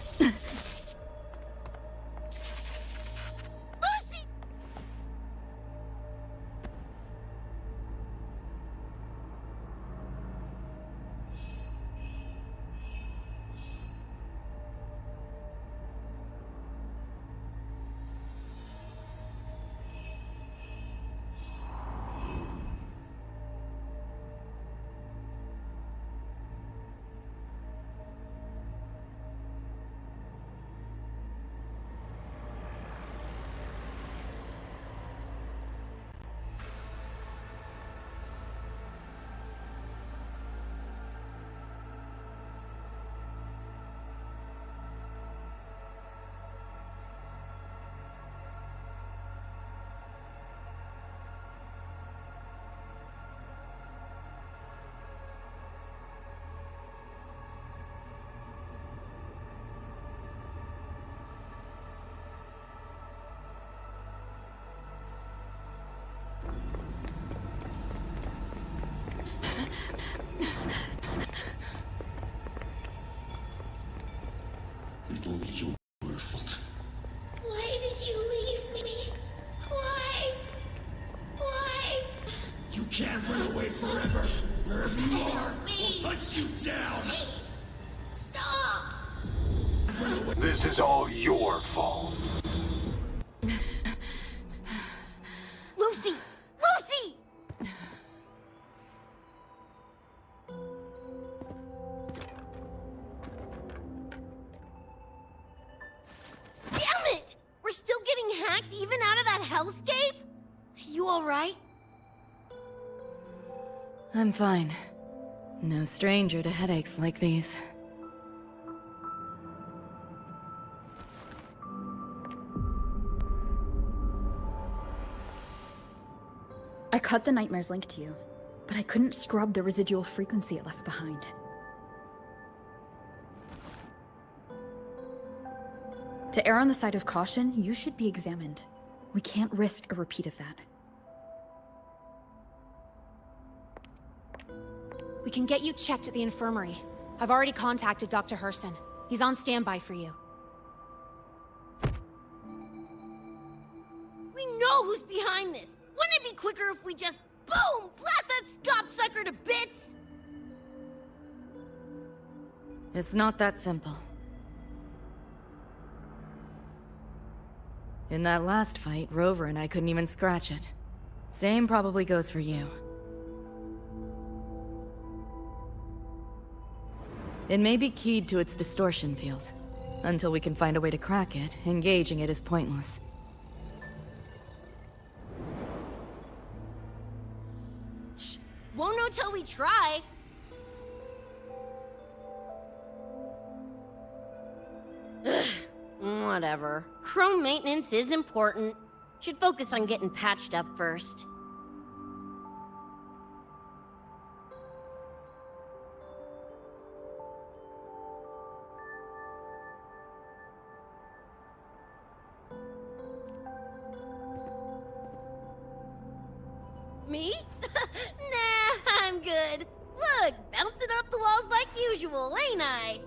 Why did you leave me? Why? Why? You can't run away forever. Wherever you are, we'll hunt you down. Please, stop! This is all your fault. Lucy! Lucy! Damn it! We're still getting hacked even out of that hellscape? You alright? I'm fine. No stranger to headaches like these. I cut the nightmare's link to you, but I couldn't scrub the residual frequency it left behind. To err on the side of caution, you should be examined. We can't risk a repeat of that. We can get you checked at the infirmary. I've already contacted Dr. Herson. He's on standby for you. We know who's behind this! Wouldn't it be quicker if we just, boom, blast that scop sucker to bits? It's not that simple. In that last fight, Rover and I couldn't even scratch it. Same probably goes for you. It may be keyed to its distortion field. Until we can find a way to crack it, engaging it is pointless. Won't know till we try. Ugh, whatever. Chrome maintenance is important. Should focus on getting patched up first. Me? Nah, I'm good. Look, bouncing off the walls like usual, ain't I?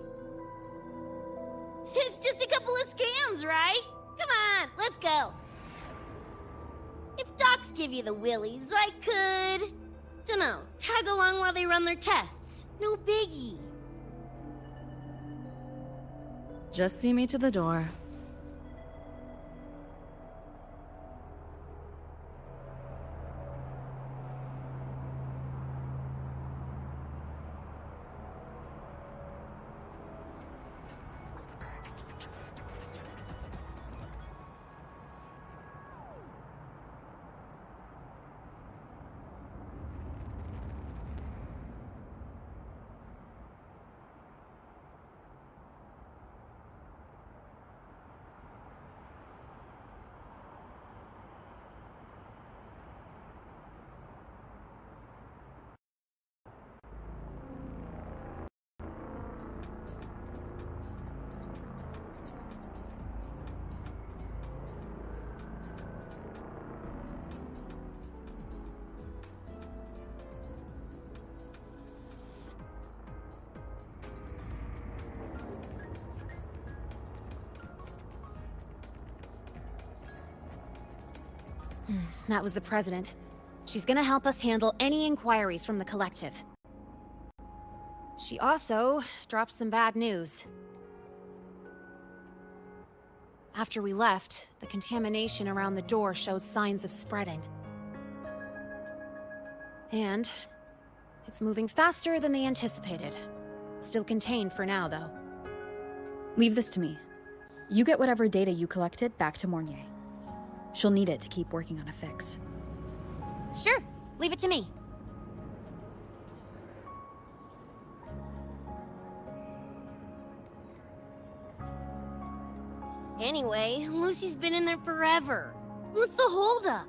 It's just a couple of scans, right? Come on, let's go. If docs give you the willies, I could... dunno, tag along while they run their tests. No biggie. Just see me to the door. That was the president. She's gonna help us handle any inquiries from the collective. She also dropped some bad news. After we left, the contamination around the door showed signs of spreading. And it's moving faster than they anticipated. Still contained for now, though. Leave this to me. You get whatever data you collected back to Mornier. She'll need it to keep working on a fix. Sure, leave it to me. Anyway, Lucy's been in there forever. What's the holdup?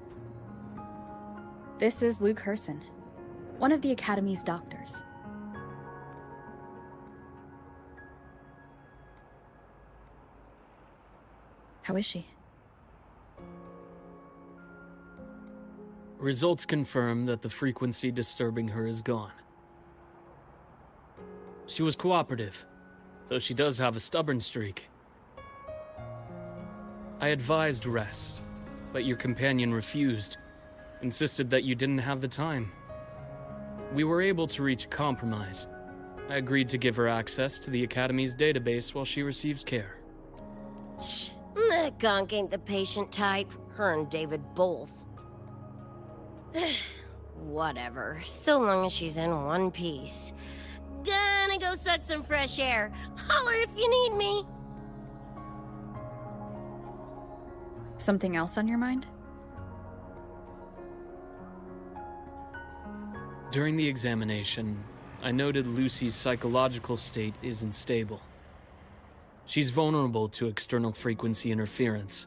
This is Luke Herson, one of the Academy's doctors. How is she? Results confirm that the frequency disturbing her is gone. She was cooperative, though she does have a stubborn streak. I advised rest, but your companion refused, insisted that you didn't have the time. We were able to reach a compromise. I agreed to give her access to the Academy's database while she receives care. Shh, that gonk ain't the patient type. Her and David both. Whatever, so long as she's in one piece. Gonna go suck some fresh air. Holler if you need me. Something else on your mind? During the examination, I noted Lucy's psychological state isn't stable. She's vulnerable to external frequency interference.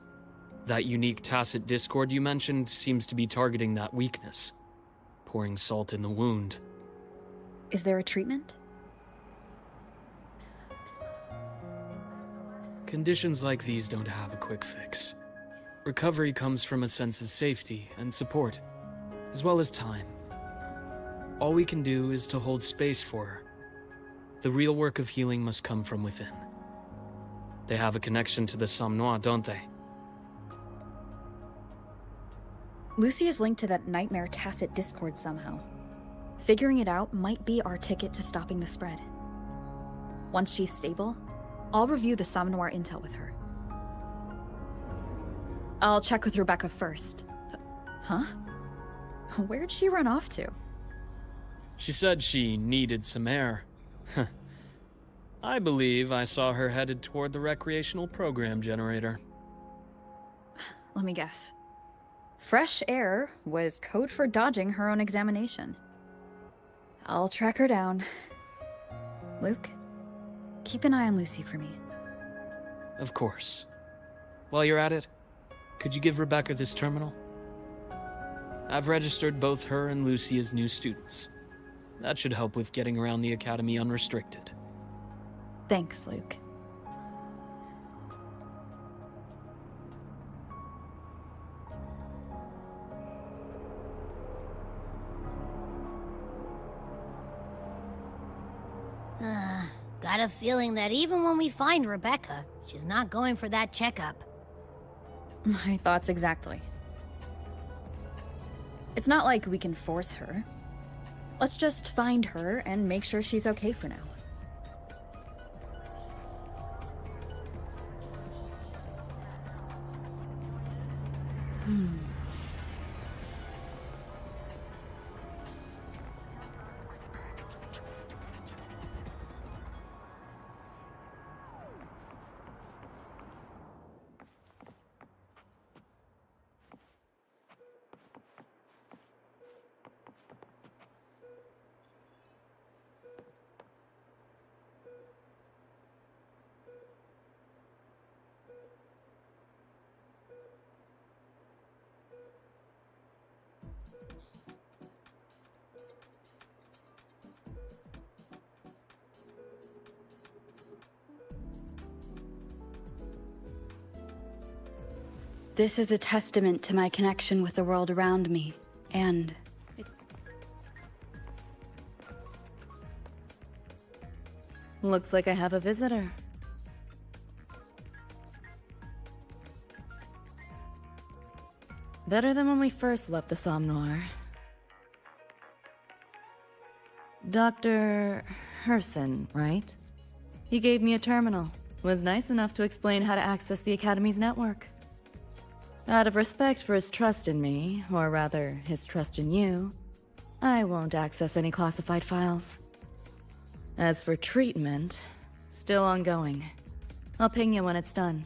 That unique tacit discord you mentioned seems to be targeting that weakness, pouring salt in the wound. Is there a treatment? Conditions like these don't have a quick fix. Recovery comes from a sense of safety and support, as well as time. All we can do is to hold space for her. The real work of healing must come from within. They have a connection to the Somme Noire, don't they? Lucy is linked to that nightmare tacit discord somehow. Figuring it out might be our ticket to stopping the spread. Once she's stable, I'll review the Somme Noire intel with her. I'll check with Rebecca first. Huh? Where'd she run off to? She said she needed some air. I believe I saw her headed toward the recreational program generator. Let me guess. Fresh air was code for dodging her own examination. I'll track her down. Luke, keep an eye on Lucy for me. Of course. While you're at it, could you give Rebecca this terminal? I've registered both her and Lucy as new students. That should help with getting around the Academy unrestricted. Thanks, Luke. Got a feeling that even when we find Rebecca, she's not going for that checkup. My thoughts exactly. It's not like we can force her. Let's just find her and make sure she's okay for now. This is a testament to my connection with the world around me, and... Looks like I have a visitor. Better than when we first left the Somme Noire. Dr. Herson, right? He gave me a terminal. Was nice enough to explain how to access the Academy's network. Out of respect for his trust in me, or rather, his trust in you, I won't access any classified files. As for treatment, still ongoing. I'll ping you when it's done.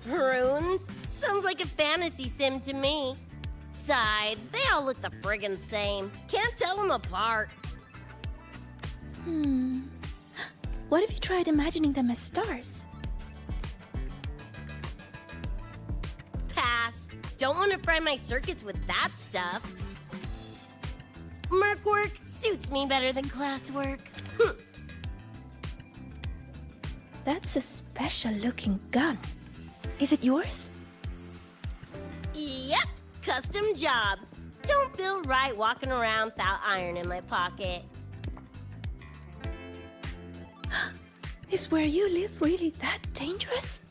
Runes? Sounds like a fantasy sim to me. Besides, they all look the friggin' same. Can't tell them apart. What if you tried imagining them as stars? Pass. Don't want to fry my circuits with that stuff. Merc work suits me better than classwork. That's a special looking gun. Is it yours? Yep, custom job. Don't feel right walking around without iron in my pocket. Is where you live really that dangerous?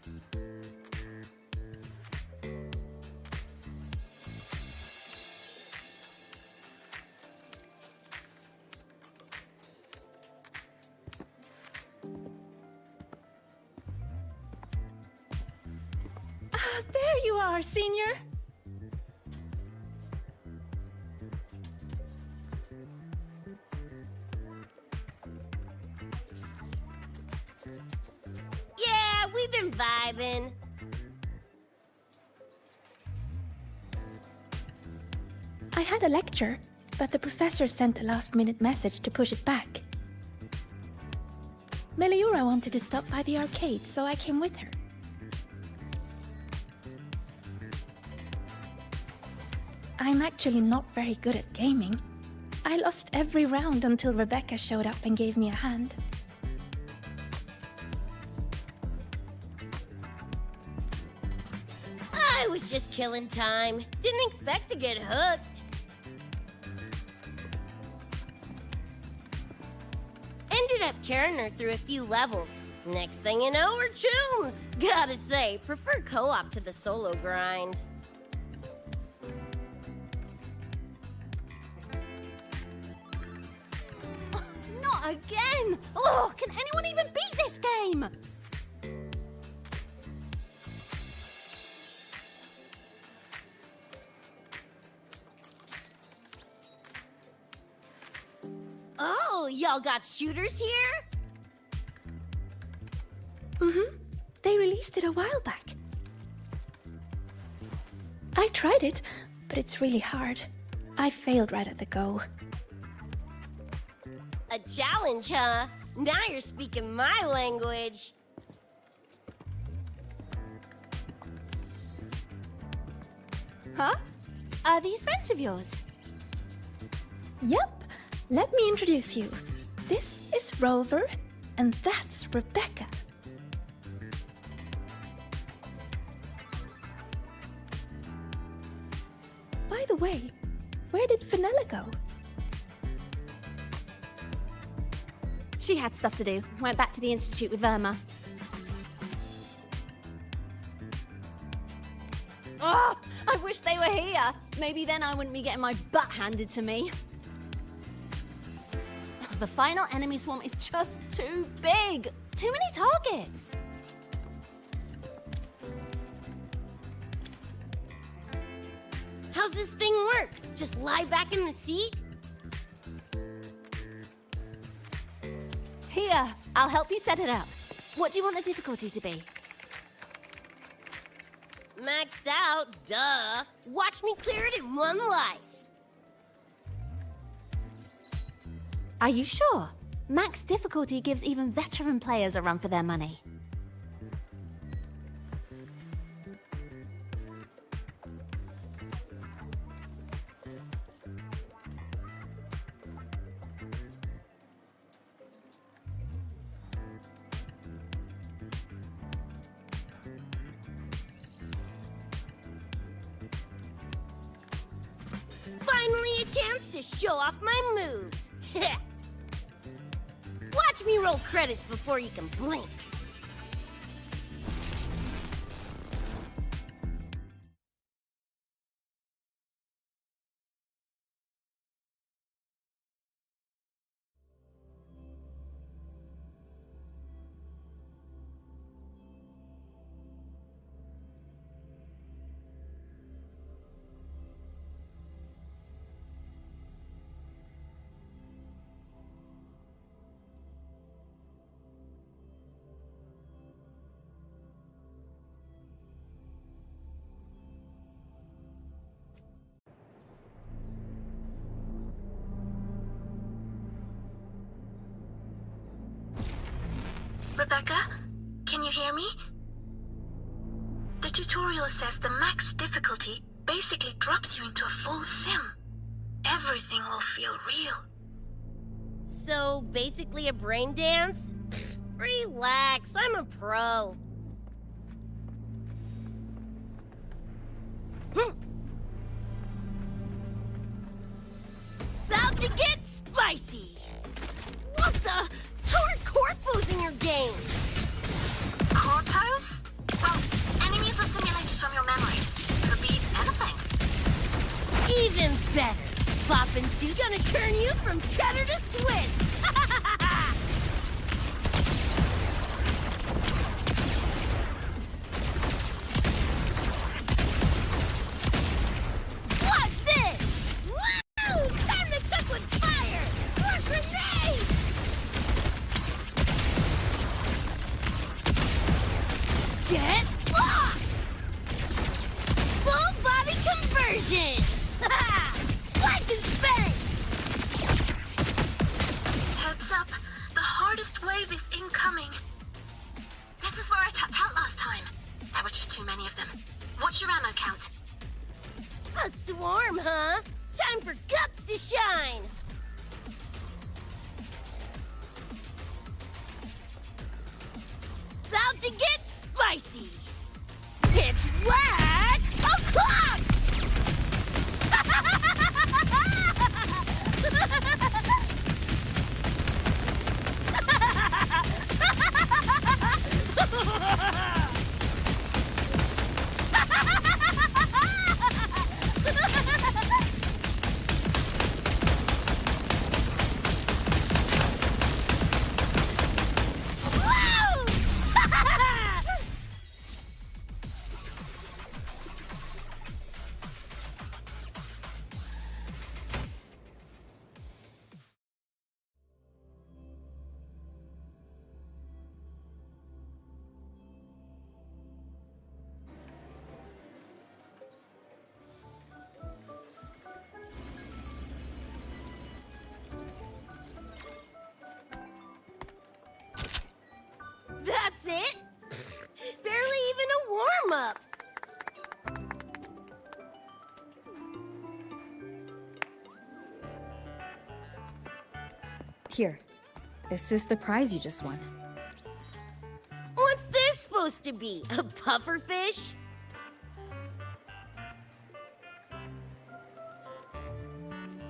Ah, there you are, Senior. Yeah, we've been vibing. I had a lecture, but the professor sent a last-minute message to push it back. Meliora wanted to stop by the arcade, so I came with her. I'm actually not very good at gaming. I lost every round until Rebecca showed up and gave me a hand. I was just killing time. Didn't expect to get hooked. Ended up carrying her through a few levels. Next thing you know, we're chums. Gotta say, prefer co-op to the solo grind. Not again! Oh, can anyone even beat this game? Oh, y'all got shooters here? They released it a while back. I tried it, but it's really hard. I failed right at the go. A challenge, huh? Now you're speaking my language. Huh? Are these friends of yours? Yep, let me introduce you. This is Rover, and that's Rebecca. By the way, where did Fenella go? She had stuff to do. Went back to the Institute with Verma. Oh, I wish they were here. Maybe then I wouldn't be getting my butt handed to me. The final enemy swarm is just too big. Too many targets. How's this thing work? Just lie back in the seat? Here, I'll help you set it up. What do you want the difficulty to be? Maxed out, duh. Watch me clear it in one life. Are you sure? Max difficulty gives even veteran players a run for their money. Finally a chance to show off my moves. Watch me roll credits before you can blink. Rebecca, can you hear me? The tutorial says the max difficulty basically drops you into a full sim. Everything will feel real. So, basically a brain dance? Relax, I'm a pro. About to get spicy! What the? How are corpos in your game? Corpos? Well, enemies are simulated from your memories. Could be anything. Even better. Boppin' C gonna turn you from cheddar to Swiss. Watch this! Woo! Time to cook with fire! More grenades! Get locked! Full body conversion! Life is bang! Heads up, the hardest wave is incoming. This is where I tapped out last time. There were just too many of them. What's your ammo count? A swarm, huh? Time for guts to shine! About to get spicy! It's whack o'clock! That's it? Barely even a warm-up. Here. This is the prize you just won. What's this supposed to be? A pufferfish?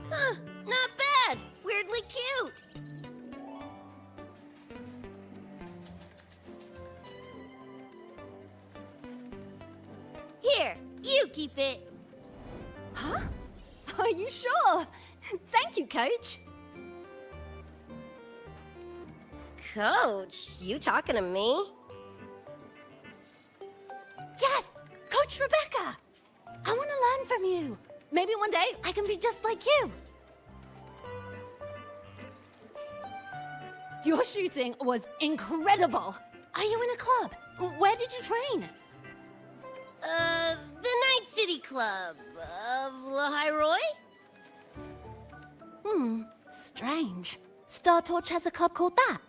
Huh, not bad. Weirdly cute. Here, you keep it. Huh? Are you sure? Thank you, Coach. Coach, you talking to me? Yes! Coach Rebecca! I want to learn from you. Maybe one day I can be just like you. Your shooting was incredible. Are you in a club? Where did you train? The Night City Club of Lahiroy? Strange. Star Torch has a club called that.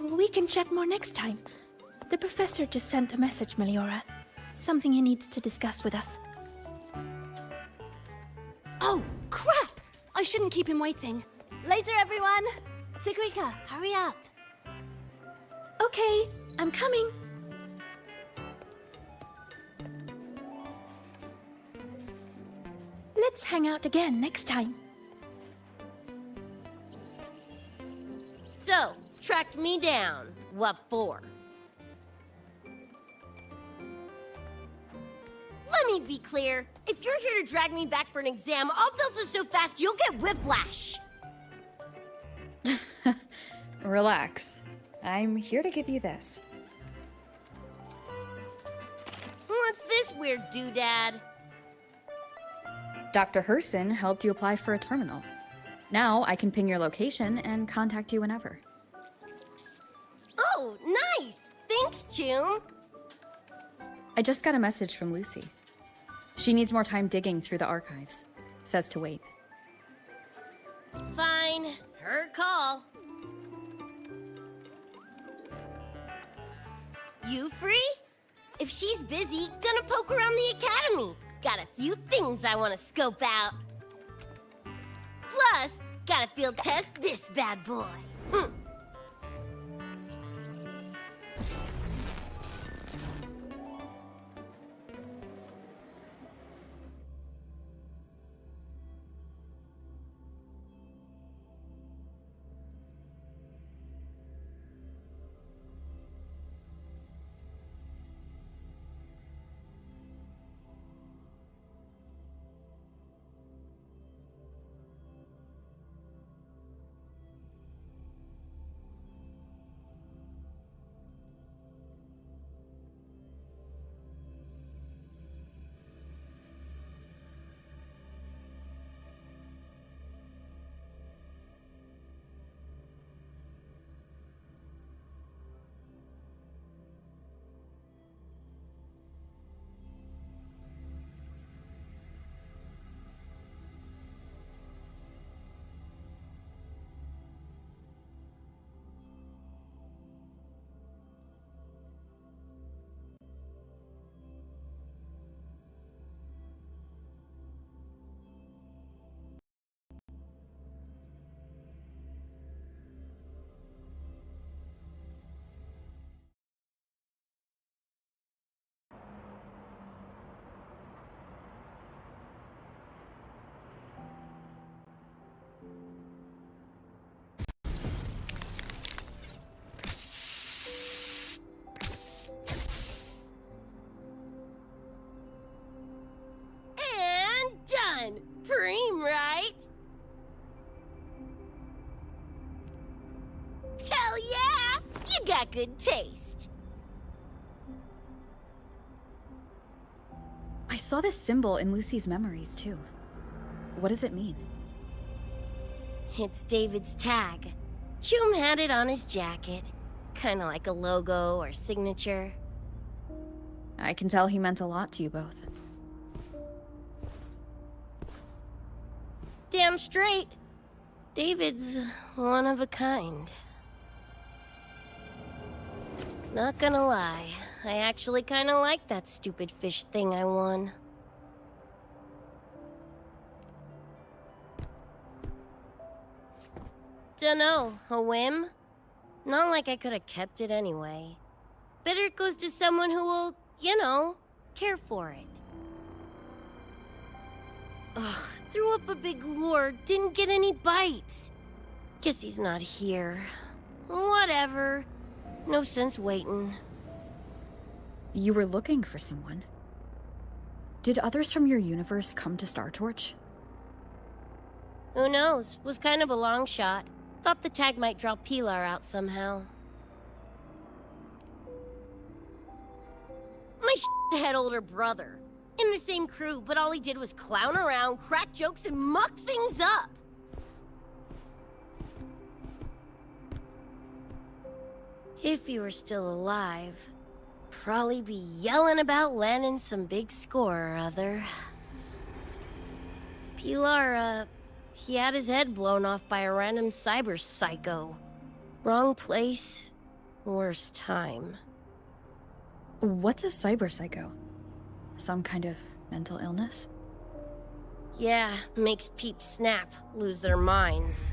We can chat more next time. The professor just sent a message, Meliora. Something he needs to discuss with us. Oh, crap! I shouldn't keep him waiting. Later, everyone! Sigrika, hurry up. Okay, I'm coming. Let's hang out again next time. So, tracked me down. What for? Let me be clear. If you're here to drag me back for an exam, I'll delta so fast you'll get whiplash. Relax. I'm here to give you this. What's this weird doodad? Dr. Herson helped you apply for a terminal. Now I can ping your location and contact you whenever. Oh, nice! Thanks, Chum. I just got a message from Lucy. She needs more time digging through the archives. Says to wait. Fine. Her call. You free? If she's busy, gonna poke around the academy. Got a few things I want to scope out. Plus, gotta field test this bad boy. Done! Preem, right? Hell yeah! You got good taste. I saw this symbol in Lucy's memories, too. What does it mean? It's David's tag. Choom had it on his jacket. Kinda like a logo or signature. I can tell he meant a lot to you both. Damn straight. David's one of a kind. Not gonna lie, I actually kinda like that stupid fish thing I won. Dunno, a whim? Not like I could have kept it anyway. Better it goes to someone who will, you know, care for it. Ugh, threw up a big lure, didn't get any bites. Guess he's not here. Whatever. No sense waiting. You were looking for someone. Did others from your universe come to Star Torch? Who knows? Was kind of a long shot. Thought the tag might draw Pilar out somehow. My shithead older brother. In the same crew, but all he did was clown around, crack jokes, and muck things up. If he were still alive, probably be yelling about landing some big score or other. Pilar, he had his head blown off by a random cyber psycho. Wrong place, worst time. What's a cyber psycho? Some kind of mental illness? Yeah, makes peeps snap, lose their minds.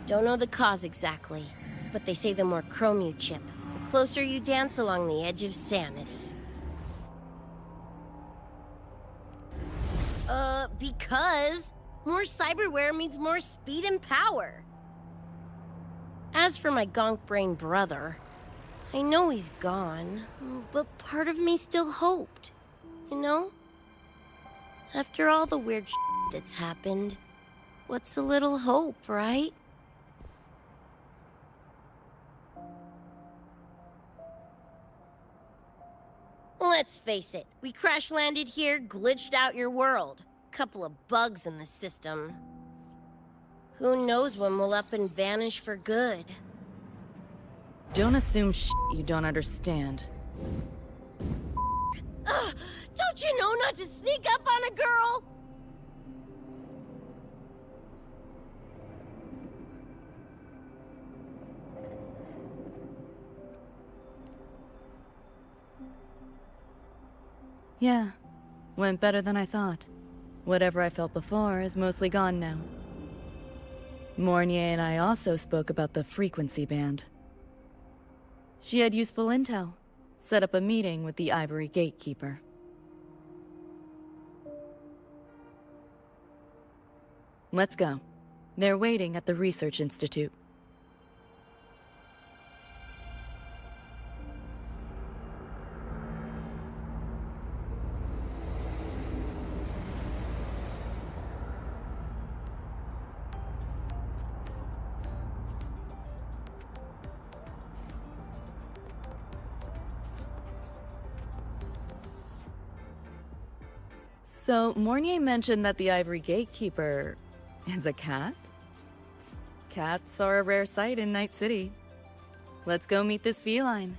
Don't know the cause exactly, but they say the more chrome you chip, the closer you dance along the edge of sanity. Because more cyberware means more speed and power. As for my gonk-brain brother, I know he's gone, but part of me still hoped, you know? After all the weird shit that's happened, what's a little hope, right? Let's face it, we crash-landed here, glitched out your world. Couple of bugs in the system. Who knows when we'll up and vanish for good? Don't assume you don't understand. Don't you know not to sneak up on a girl? Yeah, went better than I thought. Whatever I felt before is mostly gone now. Mornier and I also spoke about the frequency band. She had useful intel. Set up a meeting with the Ivory Gatekeeper. Let's go. They're waiting at the Research Institute. So, Mornier mentioned that the Ivory Gatekeeper is a cat? Cats are a rare sight in Night City. Let's go meet this feline.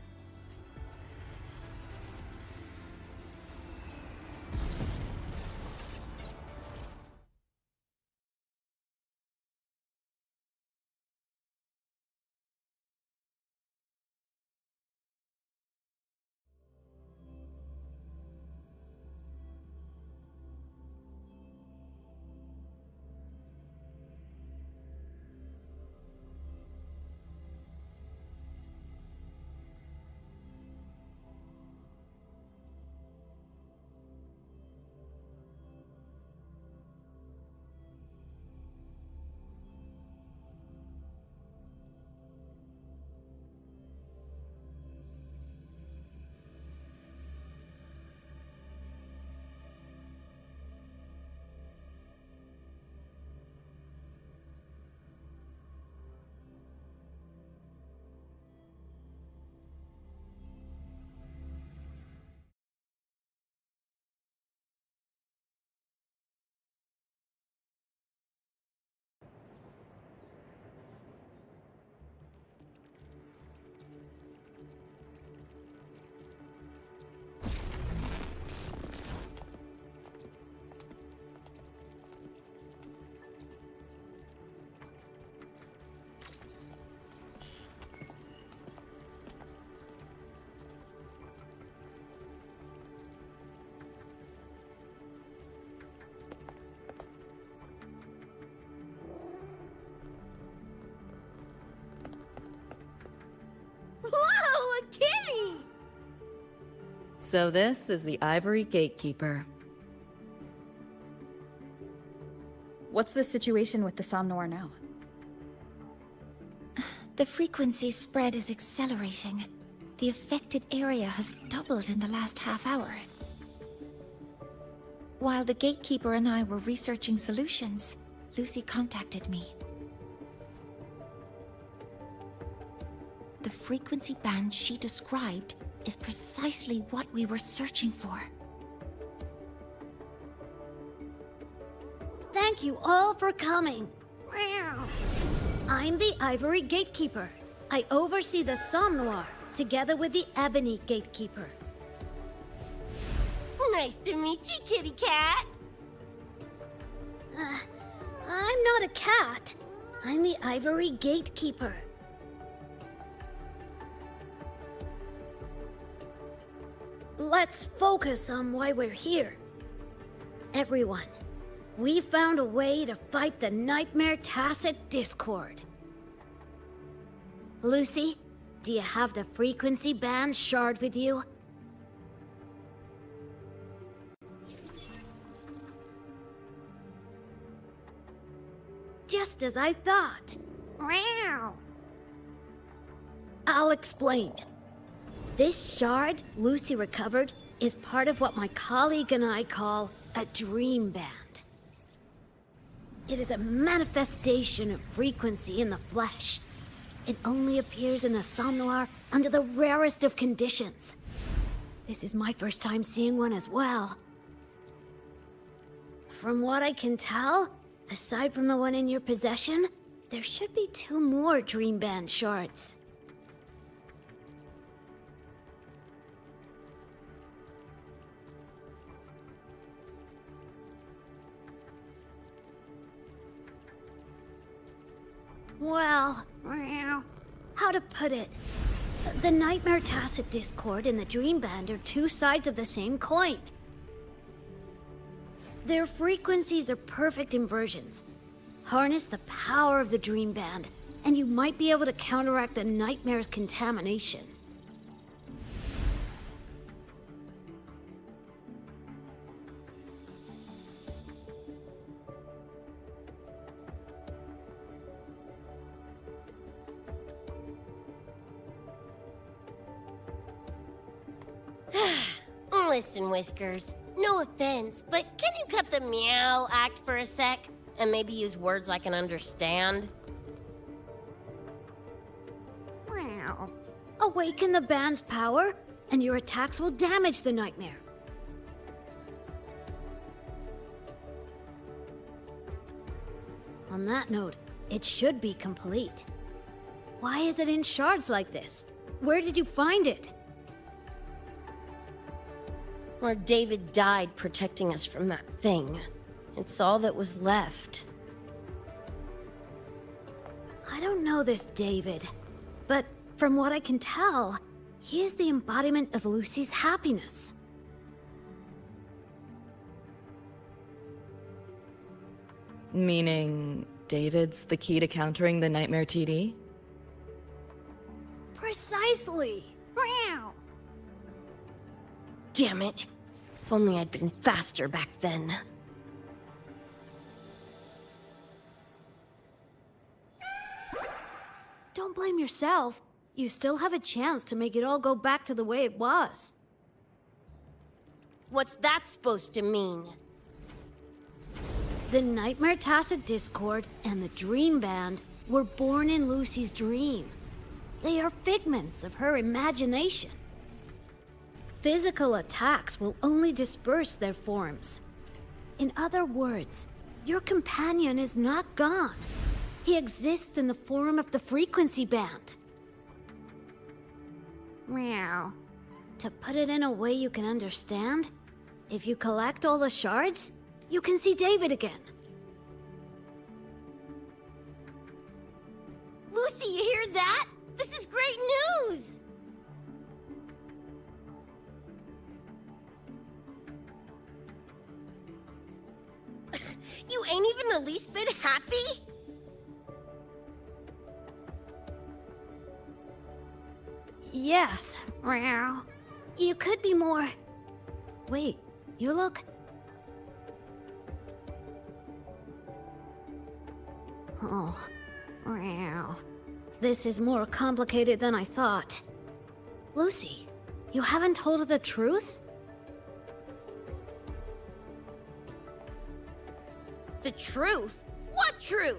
Whoa, a kitty! So this is the Ivory Gatekeeper. What's the situation with the Somnoir now? The frequency spread is accelerating. The affected area has doubled in the last half hour. While the Gatekeeper and I were researching solutions, Lucy contacted me. The frequency band she described is precisely what we were searching for. Thank you all for coming. I'm the Ivory Gatekeeper. I oversee the Somnoir, together with the Ebony Gatekeeper. Nice to meet you, kitty cat. I'm not a cat. I'm the Ivory Gatekeeper. Let's focus on why we're here. Everyone, we found a way to fight the Nightmare Tacit Discord. Lucy, do you have the frequency band shard with you? Just as I thought. I'll explain. This shard Lucy recovered is part of what my colleague and I call a dream band. It is a manifestation of frequency in the flesh. It only appears in the Somnoir under the rarest of conditions. This is my first time seeing one as well. From what I can tell, aside from the one in your possession, there should be 2 more dream band shards. Well, how to put it? The Nightmare Tacit Discord and the Dream Band are 2 sides of the same coin. Their frequencies are perfect inversions. Harness the power of the Dream Band, and you might be able to counteract the Nightmare's contamination. Listen, Whiskers. No offense, but can you cut the meow act for a sec? And maybe use words I can understand? Wow. Awaken the band's power, and your attacks will damage the Nightmare. On that note, it should be complete. Why is it in shards like this? Where did you find it? Where David died protecting us from that thing. It's all that was left. I don't know this David, but from what I can tell, he is the embodiment of Lucy's happiness. Meaning, David's the key to countering the Nightmare TD? Precisely! Wow! Damn it. If only I'd been faster back then. Don't blame yourself. You still have a chance to make it all go back to the way it was. What's that supposed to mean? The Nightmare Tacit Discord and the Dream Band were born in Lucy's dream. They are figments of her imagination. Physical attacks will only disperse their forms. In other words, your companion is not gone. He exists in the form of the frequency band. Meow. To put it in a way you can understand, if you collect all the shards, you can see David again. Lucy, you hear that? This is great news! You ain't even the least bit happy? Yes. Meow. You could be more... Wait, you look... Oh. Meow. This is more complicated than I thought. Lucy, you haven't told her the truth? The truth? What truth?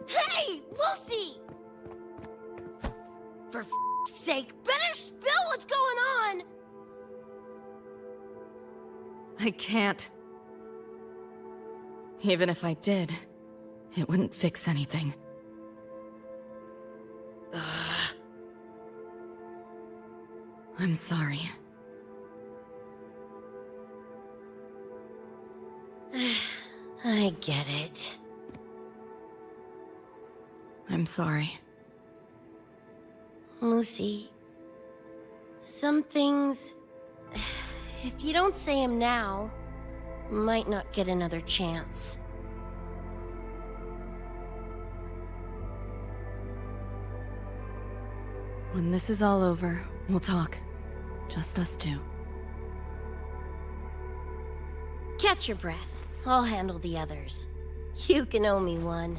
Hey, Lucy! For f***'s sake, better spill what's going on! I can't. Even if I did, it wouldn't fix anything. I'm sorry. I get it. I'm sorry. Lucy, some things, if you don't say them now, might not get another chance. When this is all over, we'll talk. Just us two. Catch your breath. I'll handle the others. You can owe me one.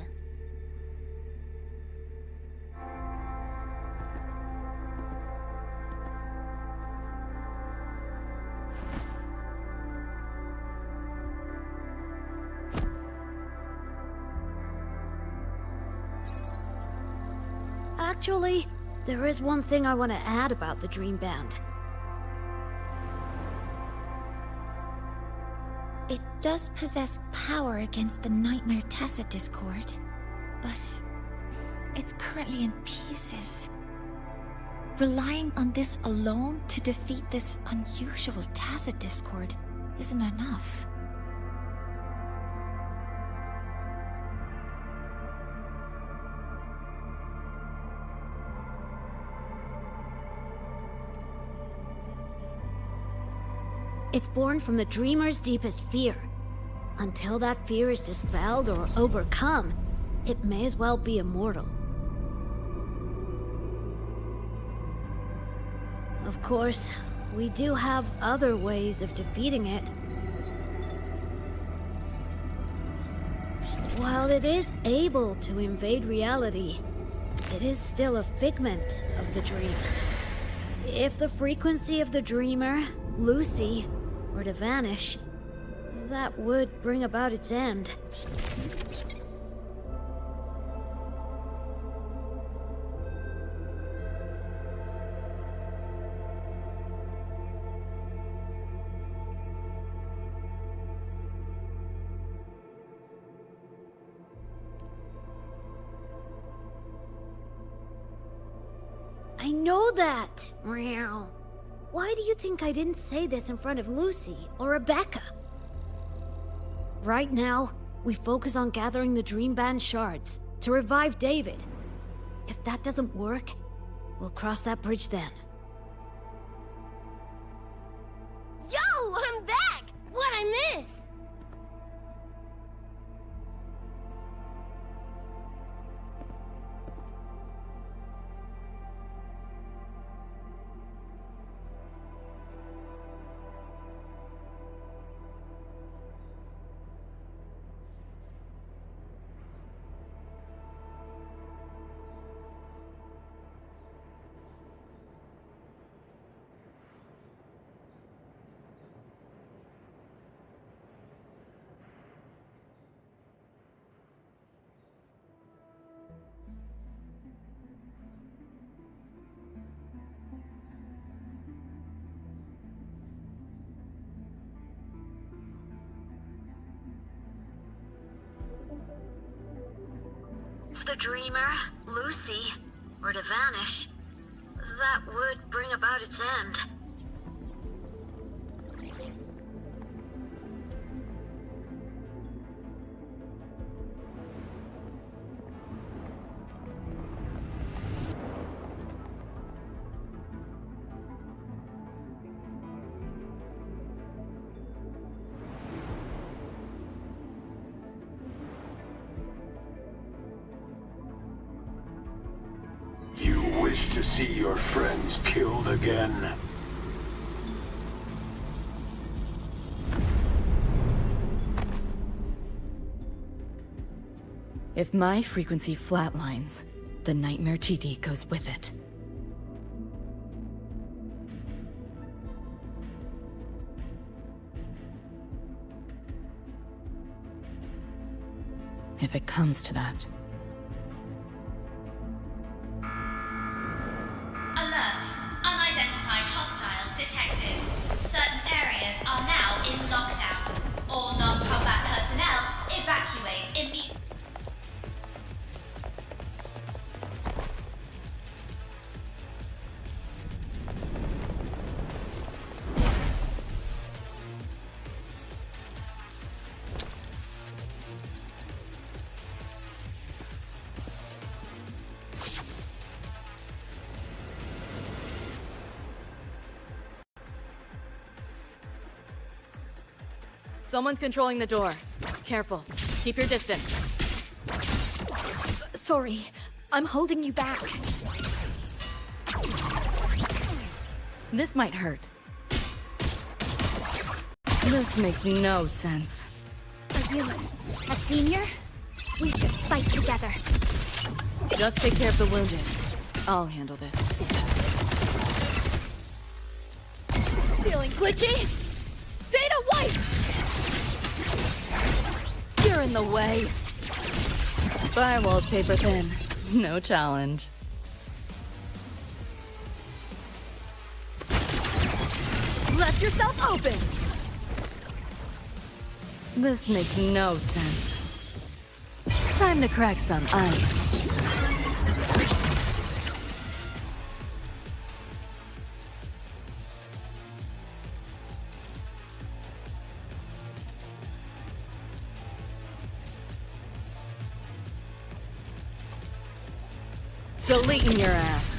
Actually, there is one thing I want to add about the Dream Band. It does possess power against the Nightmare Tacit Discord, but it's currently in pieces. Relying on this alone to defeat this unusual tacit discord isn't enough. It's born from the dreamer's deepest fear. Until that fear is dispelled or overcome, it may as well be immortal. Of course, we do have other ways of defeating it. While it is able to invade reality, it is still a figment of the dream. If the frequency of the dreamer, Lucy, were to vanish, that would bring about its end. I know that! Meow. Why do you think I didn't say this in front of Lucy or Rebecca? Right now, we focus on gathering the Dream Band shards to revive David. If that doesn't work, we'll cross that bridge then. Yo, I'm back! What'd I miss? If the dreamer, Lucy, were to vanish, that would bring about its end. You wish to see your friends killed again? If my frequency flatlines, the Nightmare TD goes with it. If it comes to that. Alert! Unidentified hostiles detected. Certain areas are now in lockdown. All non-combat personnel evacuate immediately. Someone's controlling the door. Careful. Keep your distance. Sorry, I'm holding you back. This might hurt. This makes no sense. Are you a senior? We should fight together. Just take care of the wounded. I'll handle this. Feeling glitchy? Data wipe! You're in the way. Firewall's paper thin. No challenge. Left yourself open! This makes no sense. Time to crack some ice. Deleting your ass.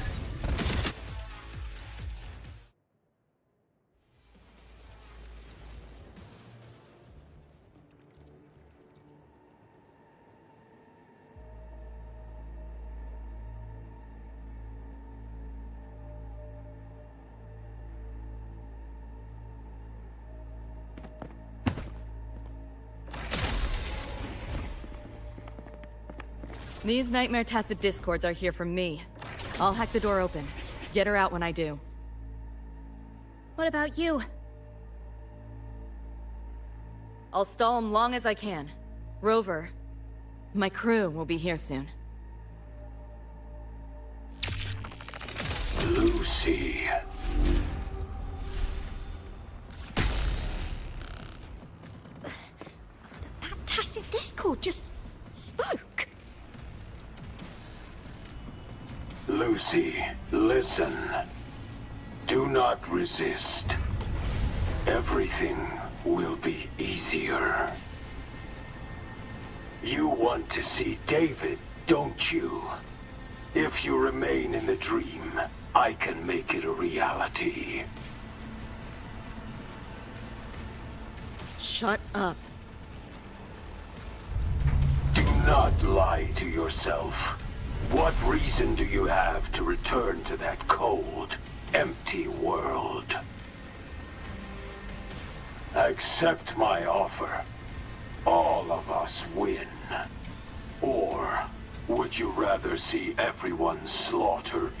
These Nightmare Tacit Discords are here for me. I'll hack the door open. Get her out when I do. What about you? I'll stall them long as I can. Rover, my crew will be here soon. Lucy. That Tacit Discord just spoke. Lucy, listen. Do not resist. Everything will be easier. You want to see David, don't you? If you remain in the dream, I can make it a reality. Shut up. Do not lie to yourself. What reason do you have to return to that cold, empty world? Accept my offer. All of us win. Or would you rather see everyone slaughtered?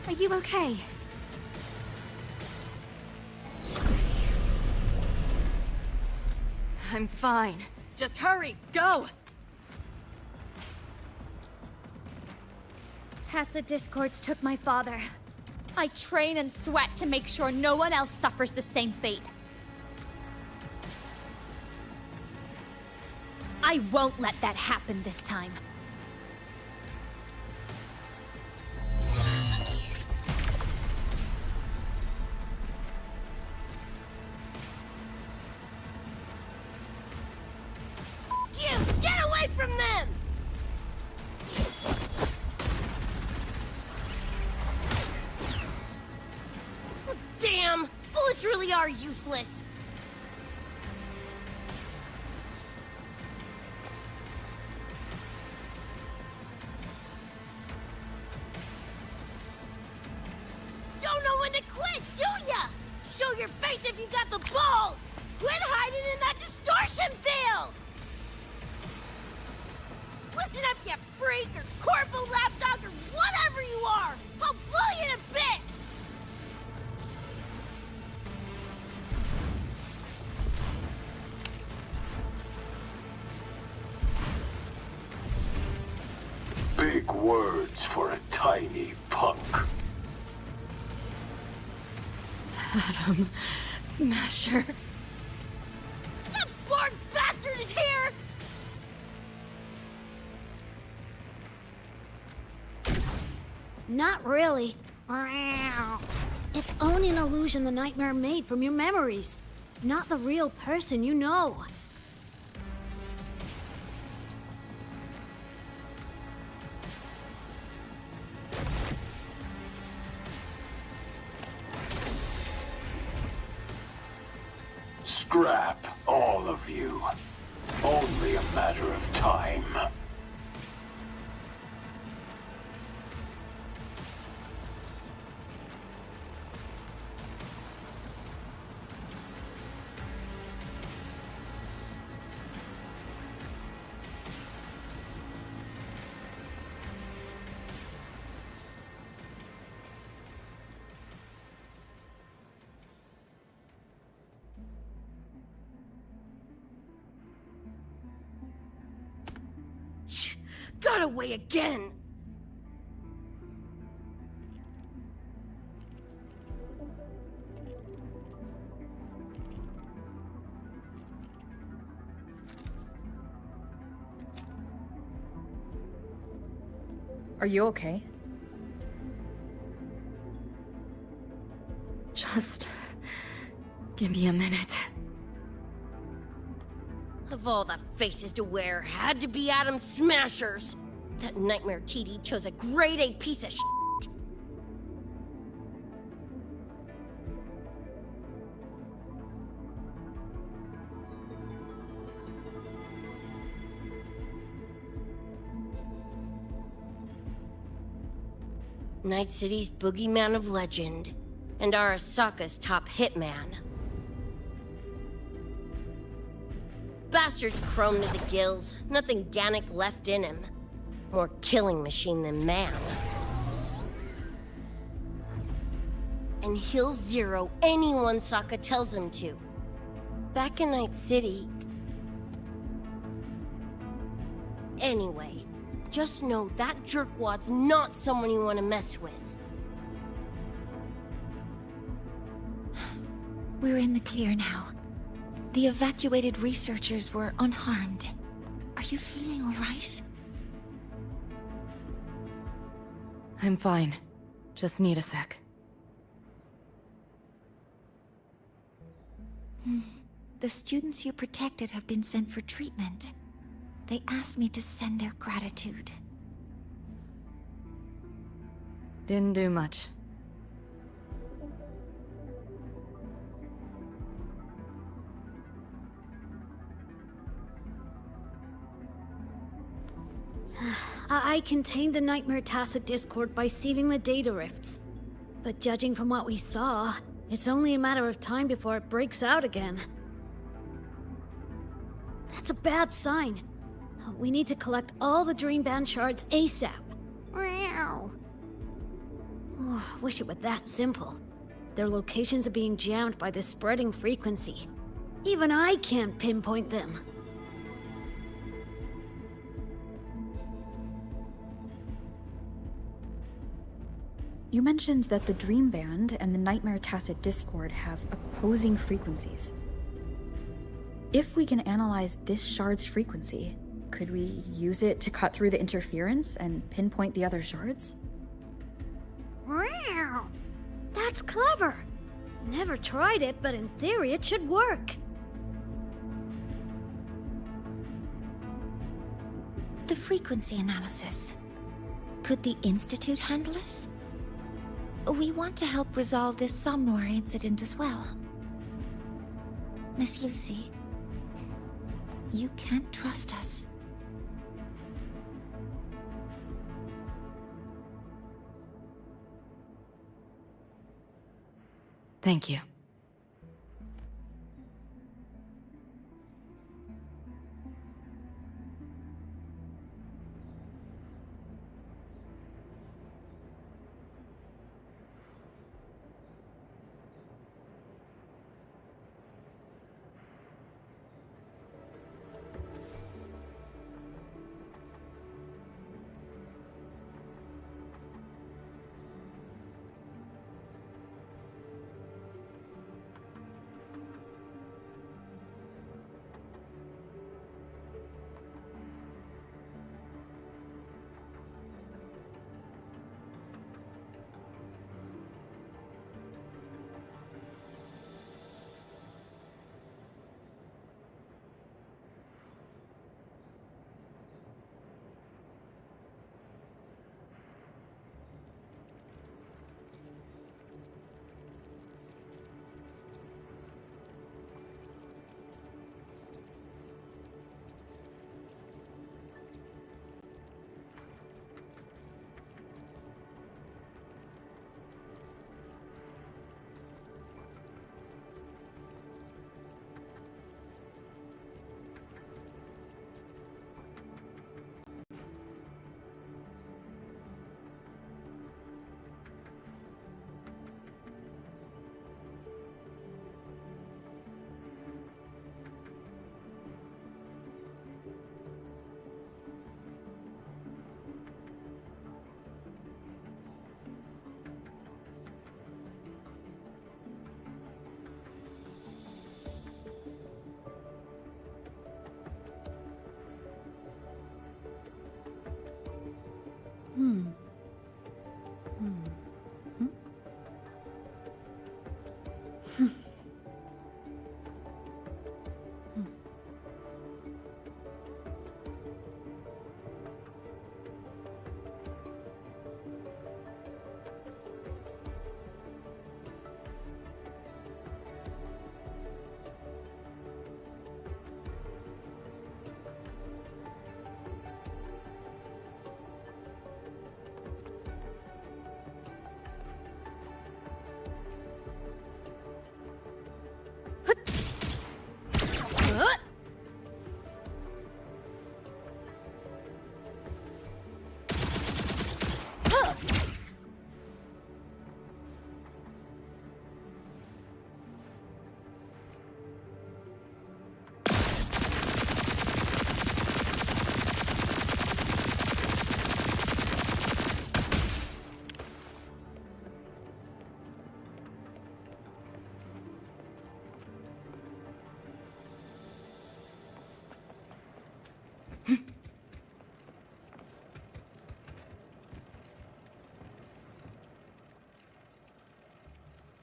Are you okay? I'm fine. Just hurry, go! Tacit Discords took my father. I train and sweat to make sure no one else suffers the same fate. I won't let that happen this time. You! Get away from them! Damn! Bullets really are useless. Don't know when to quit, do ya? Show your face if you got the balls! Quit hiding in that distortion field! Listen up, you freak, or corpo lapdog, or whatever you are! I'll blow you to bits! Big words for a tiny punk. Atom Smasher. That bored bastard is here! Not really. It's only an illusion the nightmare made from your memories, not the real person you know. Scrap, all of you. Only a matter of time. got away again! Are you okay? Just give me a minute. Of all the faces to wear, had to be Adam Smashers. That nightmare TD chose a grade A piece of shit. Night City's boogeyman of legend, and Arasaka's top hitman. Bastard's chrome to the gills, nothing Gannic left in him. More killing machine than man. And he'll zero anyone Sokka tells him to. Back in Night City... Anyway, just know that jerkwad's not someone you want to mess with. We're in the clear now. The evacuated researchers were unharmed. Are you feeling all right? I'm fine. Just need a sec. The students you protected have been sent for treatment. They asked me to send their gratitude. Didn't do much. I contained the Nightmare Tacit Discord by sealing the data rifts. But judging from what we saw, it's only a matter of time before it breaks out again. That's a bad sign. We need to collect all the Dream Band shards ASAP. Meow. Wish it were that simple. Their locations are being jammed by this spreading frequency. Even I can't pinpoint them. You mentioned that the Dream Band and the Nightmare Tacit Discord have opposing frequencies. If we can analyze this shard's frequency, could we use it to cut through the interference and pinpoint the other shards? Wow! That's clever! Never tried it, but in theory it should work. The frequency analysis. Could the Institute handle it? We want to help resolve this Somnoir incident as well. Miss Lucy, you can't trust us. Thank you.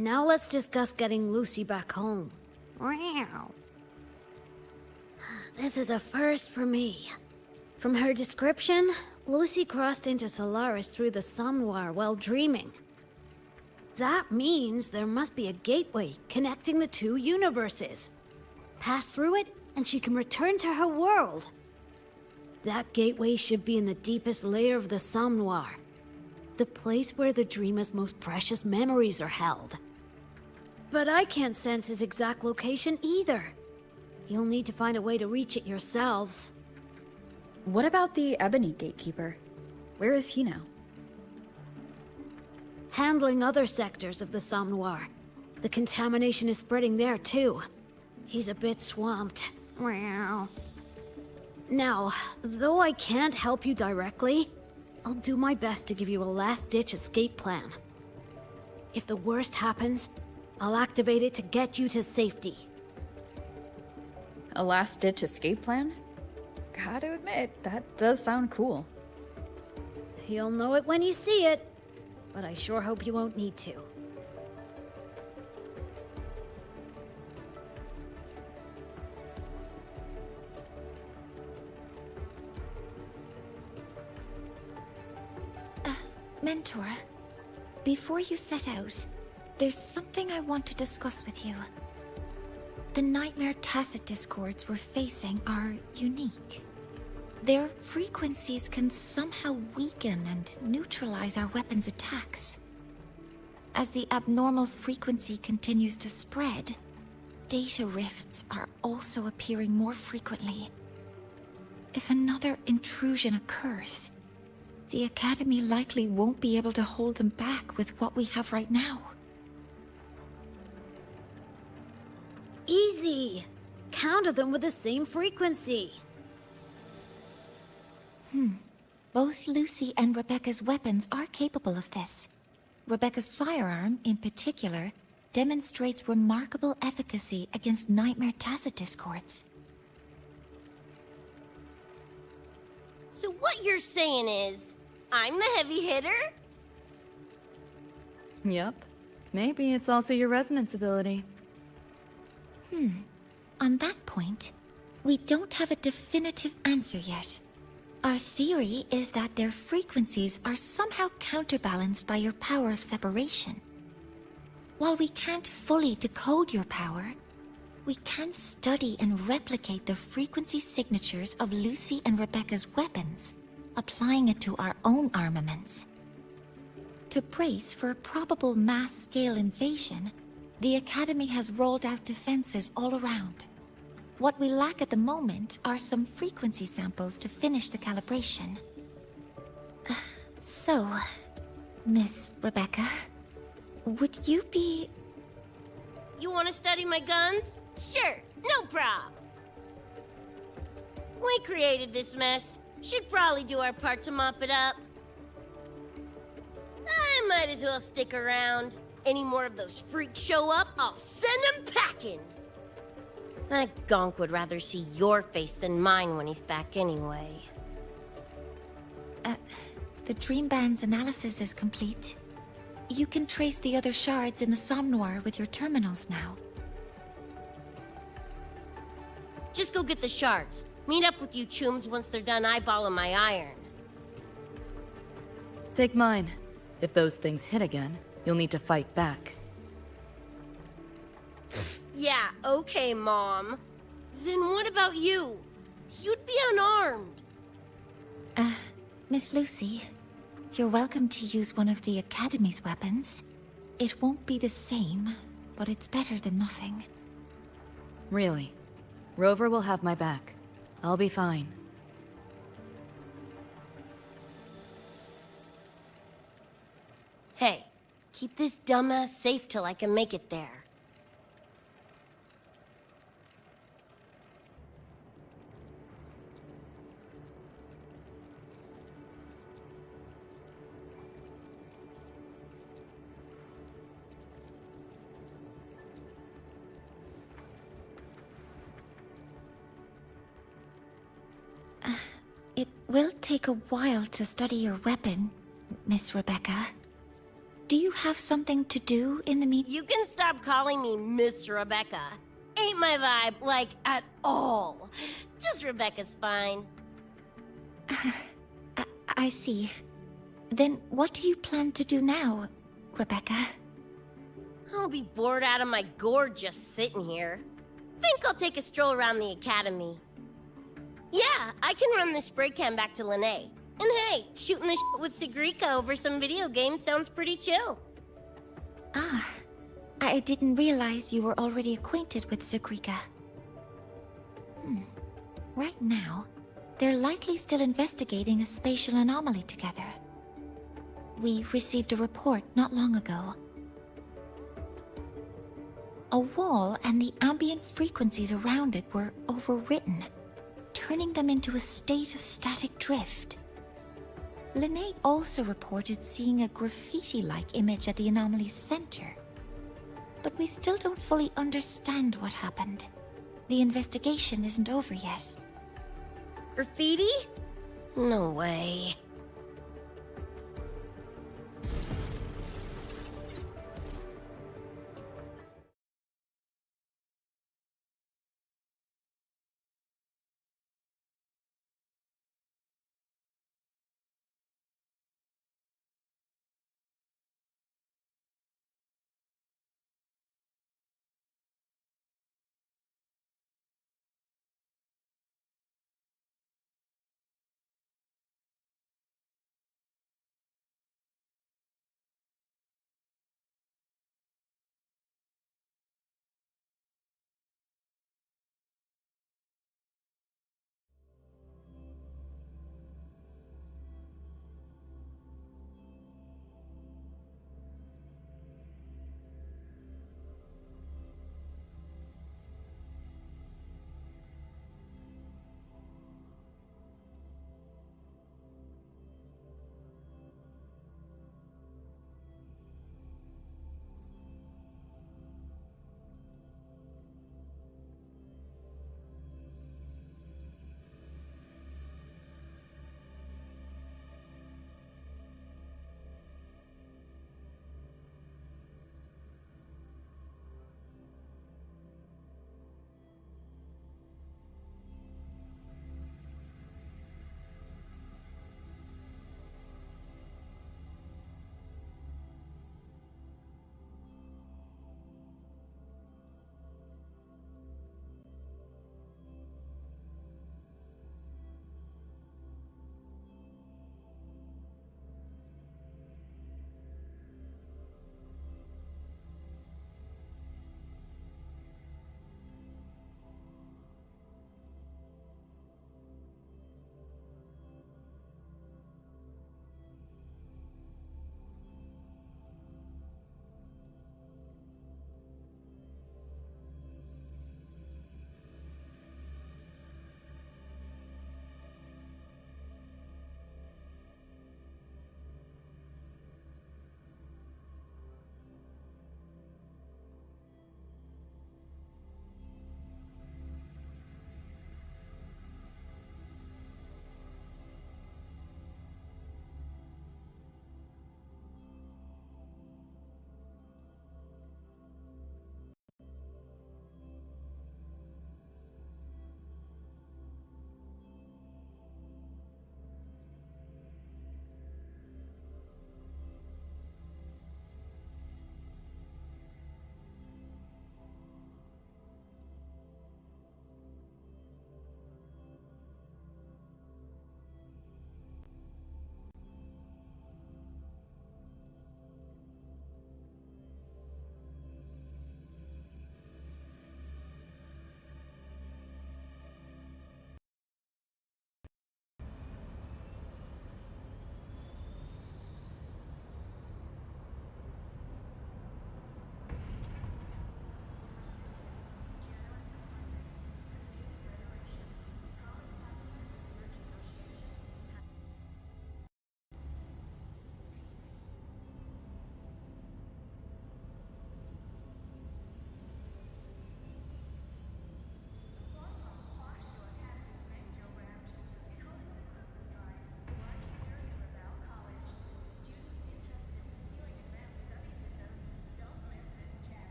Now let's discuss getting Lucy back home. Wow. This is a first for me. From her description, Lucy crossed into Solaris through the Somnoir while dreaming. That means there must be a gateway connecting the two universes. Pass through it, and she can return to her world. That gateway should be in the deepest layer of the Somnoir, the place where the dreamer's most precious memories are held. But I can't sense his exact location either. You'll need to find a way to reach it yourselves. What about the Ebony Gatekeeper? Where is he now? Handling other sectors of the Somnoir. The contamination is spreading there too. He's a bit swamped. Now, though I can't help you directly, I'll do my best to give you a last-ditch escape plan. If the worst happens, I'll activate it to get you to safety. A last-ditch escape plan? Gotta admit, that does sound cool. You'll know it when you see it, but I sure hope you won't need to. Mentor, before you set out, there's something I want to discuss with you. The Nightmare Tacet discords we're facing are unique. Their frequencies can somehow weaken and neutralize our weapons' attacks. As the abnormal frequency continues to spread, data rifts are also appearing more frequently. If another intrusion occurs, the Academy likely won't be able to hold them back with what we have right now. Easy! Counter them with the same frequency. Both Lucy and Rebecca's weapons are capable of this. Rebecca's firearm, in particular, demonstrates remarkable efficacy against Nightmare Tacet discords. So what you're saying is, I'm the heavy hitter? Yep. Maybe it's also your resonance ability. On that point, we don't have a definitive answer yet. Our theory is that their frequencies are somehow counterbalanced by your power of separation. While we can't fully decode your power, we can study and replicate the frequency signatures of Lucy and Rebecca's weapons, applying it to our own armaments. To brace for a probable mass-scale invasion, the Academy has rolled out defenses all around. What we lack at the moment are some frequency samples to finish the calibration. So, Miss Rebecca, would you be... You want to study my guns? Sure, no prob. We created this mess. Should probably do our part to mop it up. I might as well stick around. Any more of those freaks show up, I'll send them packing. That gonk would rather see your face than mine when he's back anyway. The Dream Band's analysis is complete. You can trace the other shards in the Somnoir with your terminals now. Just go get the shards. Meet up with you chooms once they're done eyeballing my iron. Take mine. If those things hit again, you'll need to fight back. Yeah, okay, Mom. Then what about you? You'd be unarmed. Miss Lucy, you're welcome to use one of the Academy's weapons. It won't be the same, but it's better than nothing. Really? Rover will have my back. I'll be fine. Hey, keep this dumbass safe till I can make it there. It will take a while to study your weapon, Miss Rebecca. Do you have something to do in the meantime? You can stop calling me Miss Rebecca. Ain't my vibe, like, at all. Just Rebecca's fine. I see. Then what do you plan to do now, Rebecca? I'll be bored out of my gourd just sitting here. Think I'll take a stroll around the academy. Yeah, I can run this spray can back to Lene. And hey, shooting the shit with Sigrika over some video games sounds pretty chill. Ah, I didn't realize you were already acquainted with Sigrika. Right now, they're likely still investigating a spatial anomaly together. We received a report not long ago. A wall and the ambient frequencies around it were overwritten, turning them into a state of static drift. Lene also reported seeing a graffiti-like image at the anomaly's center. But we still don't fully understand what happened. The investigation isn't over yet. Graffiti? No way.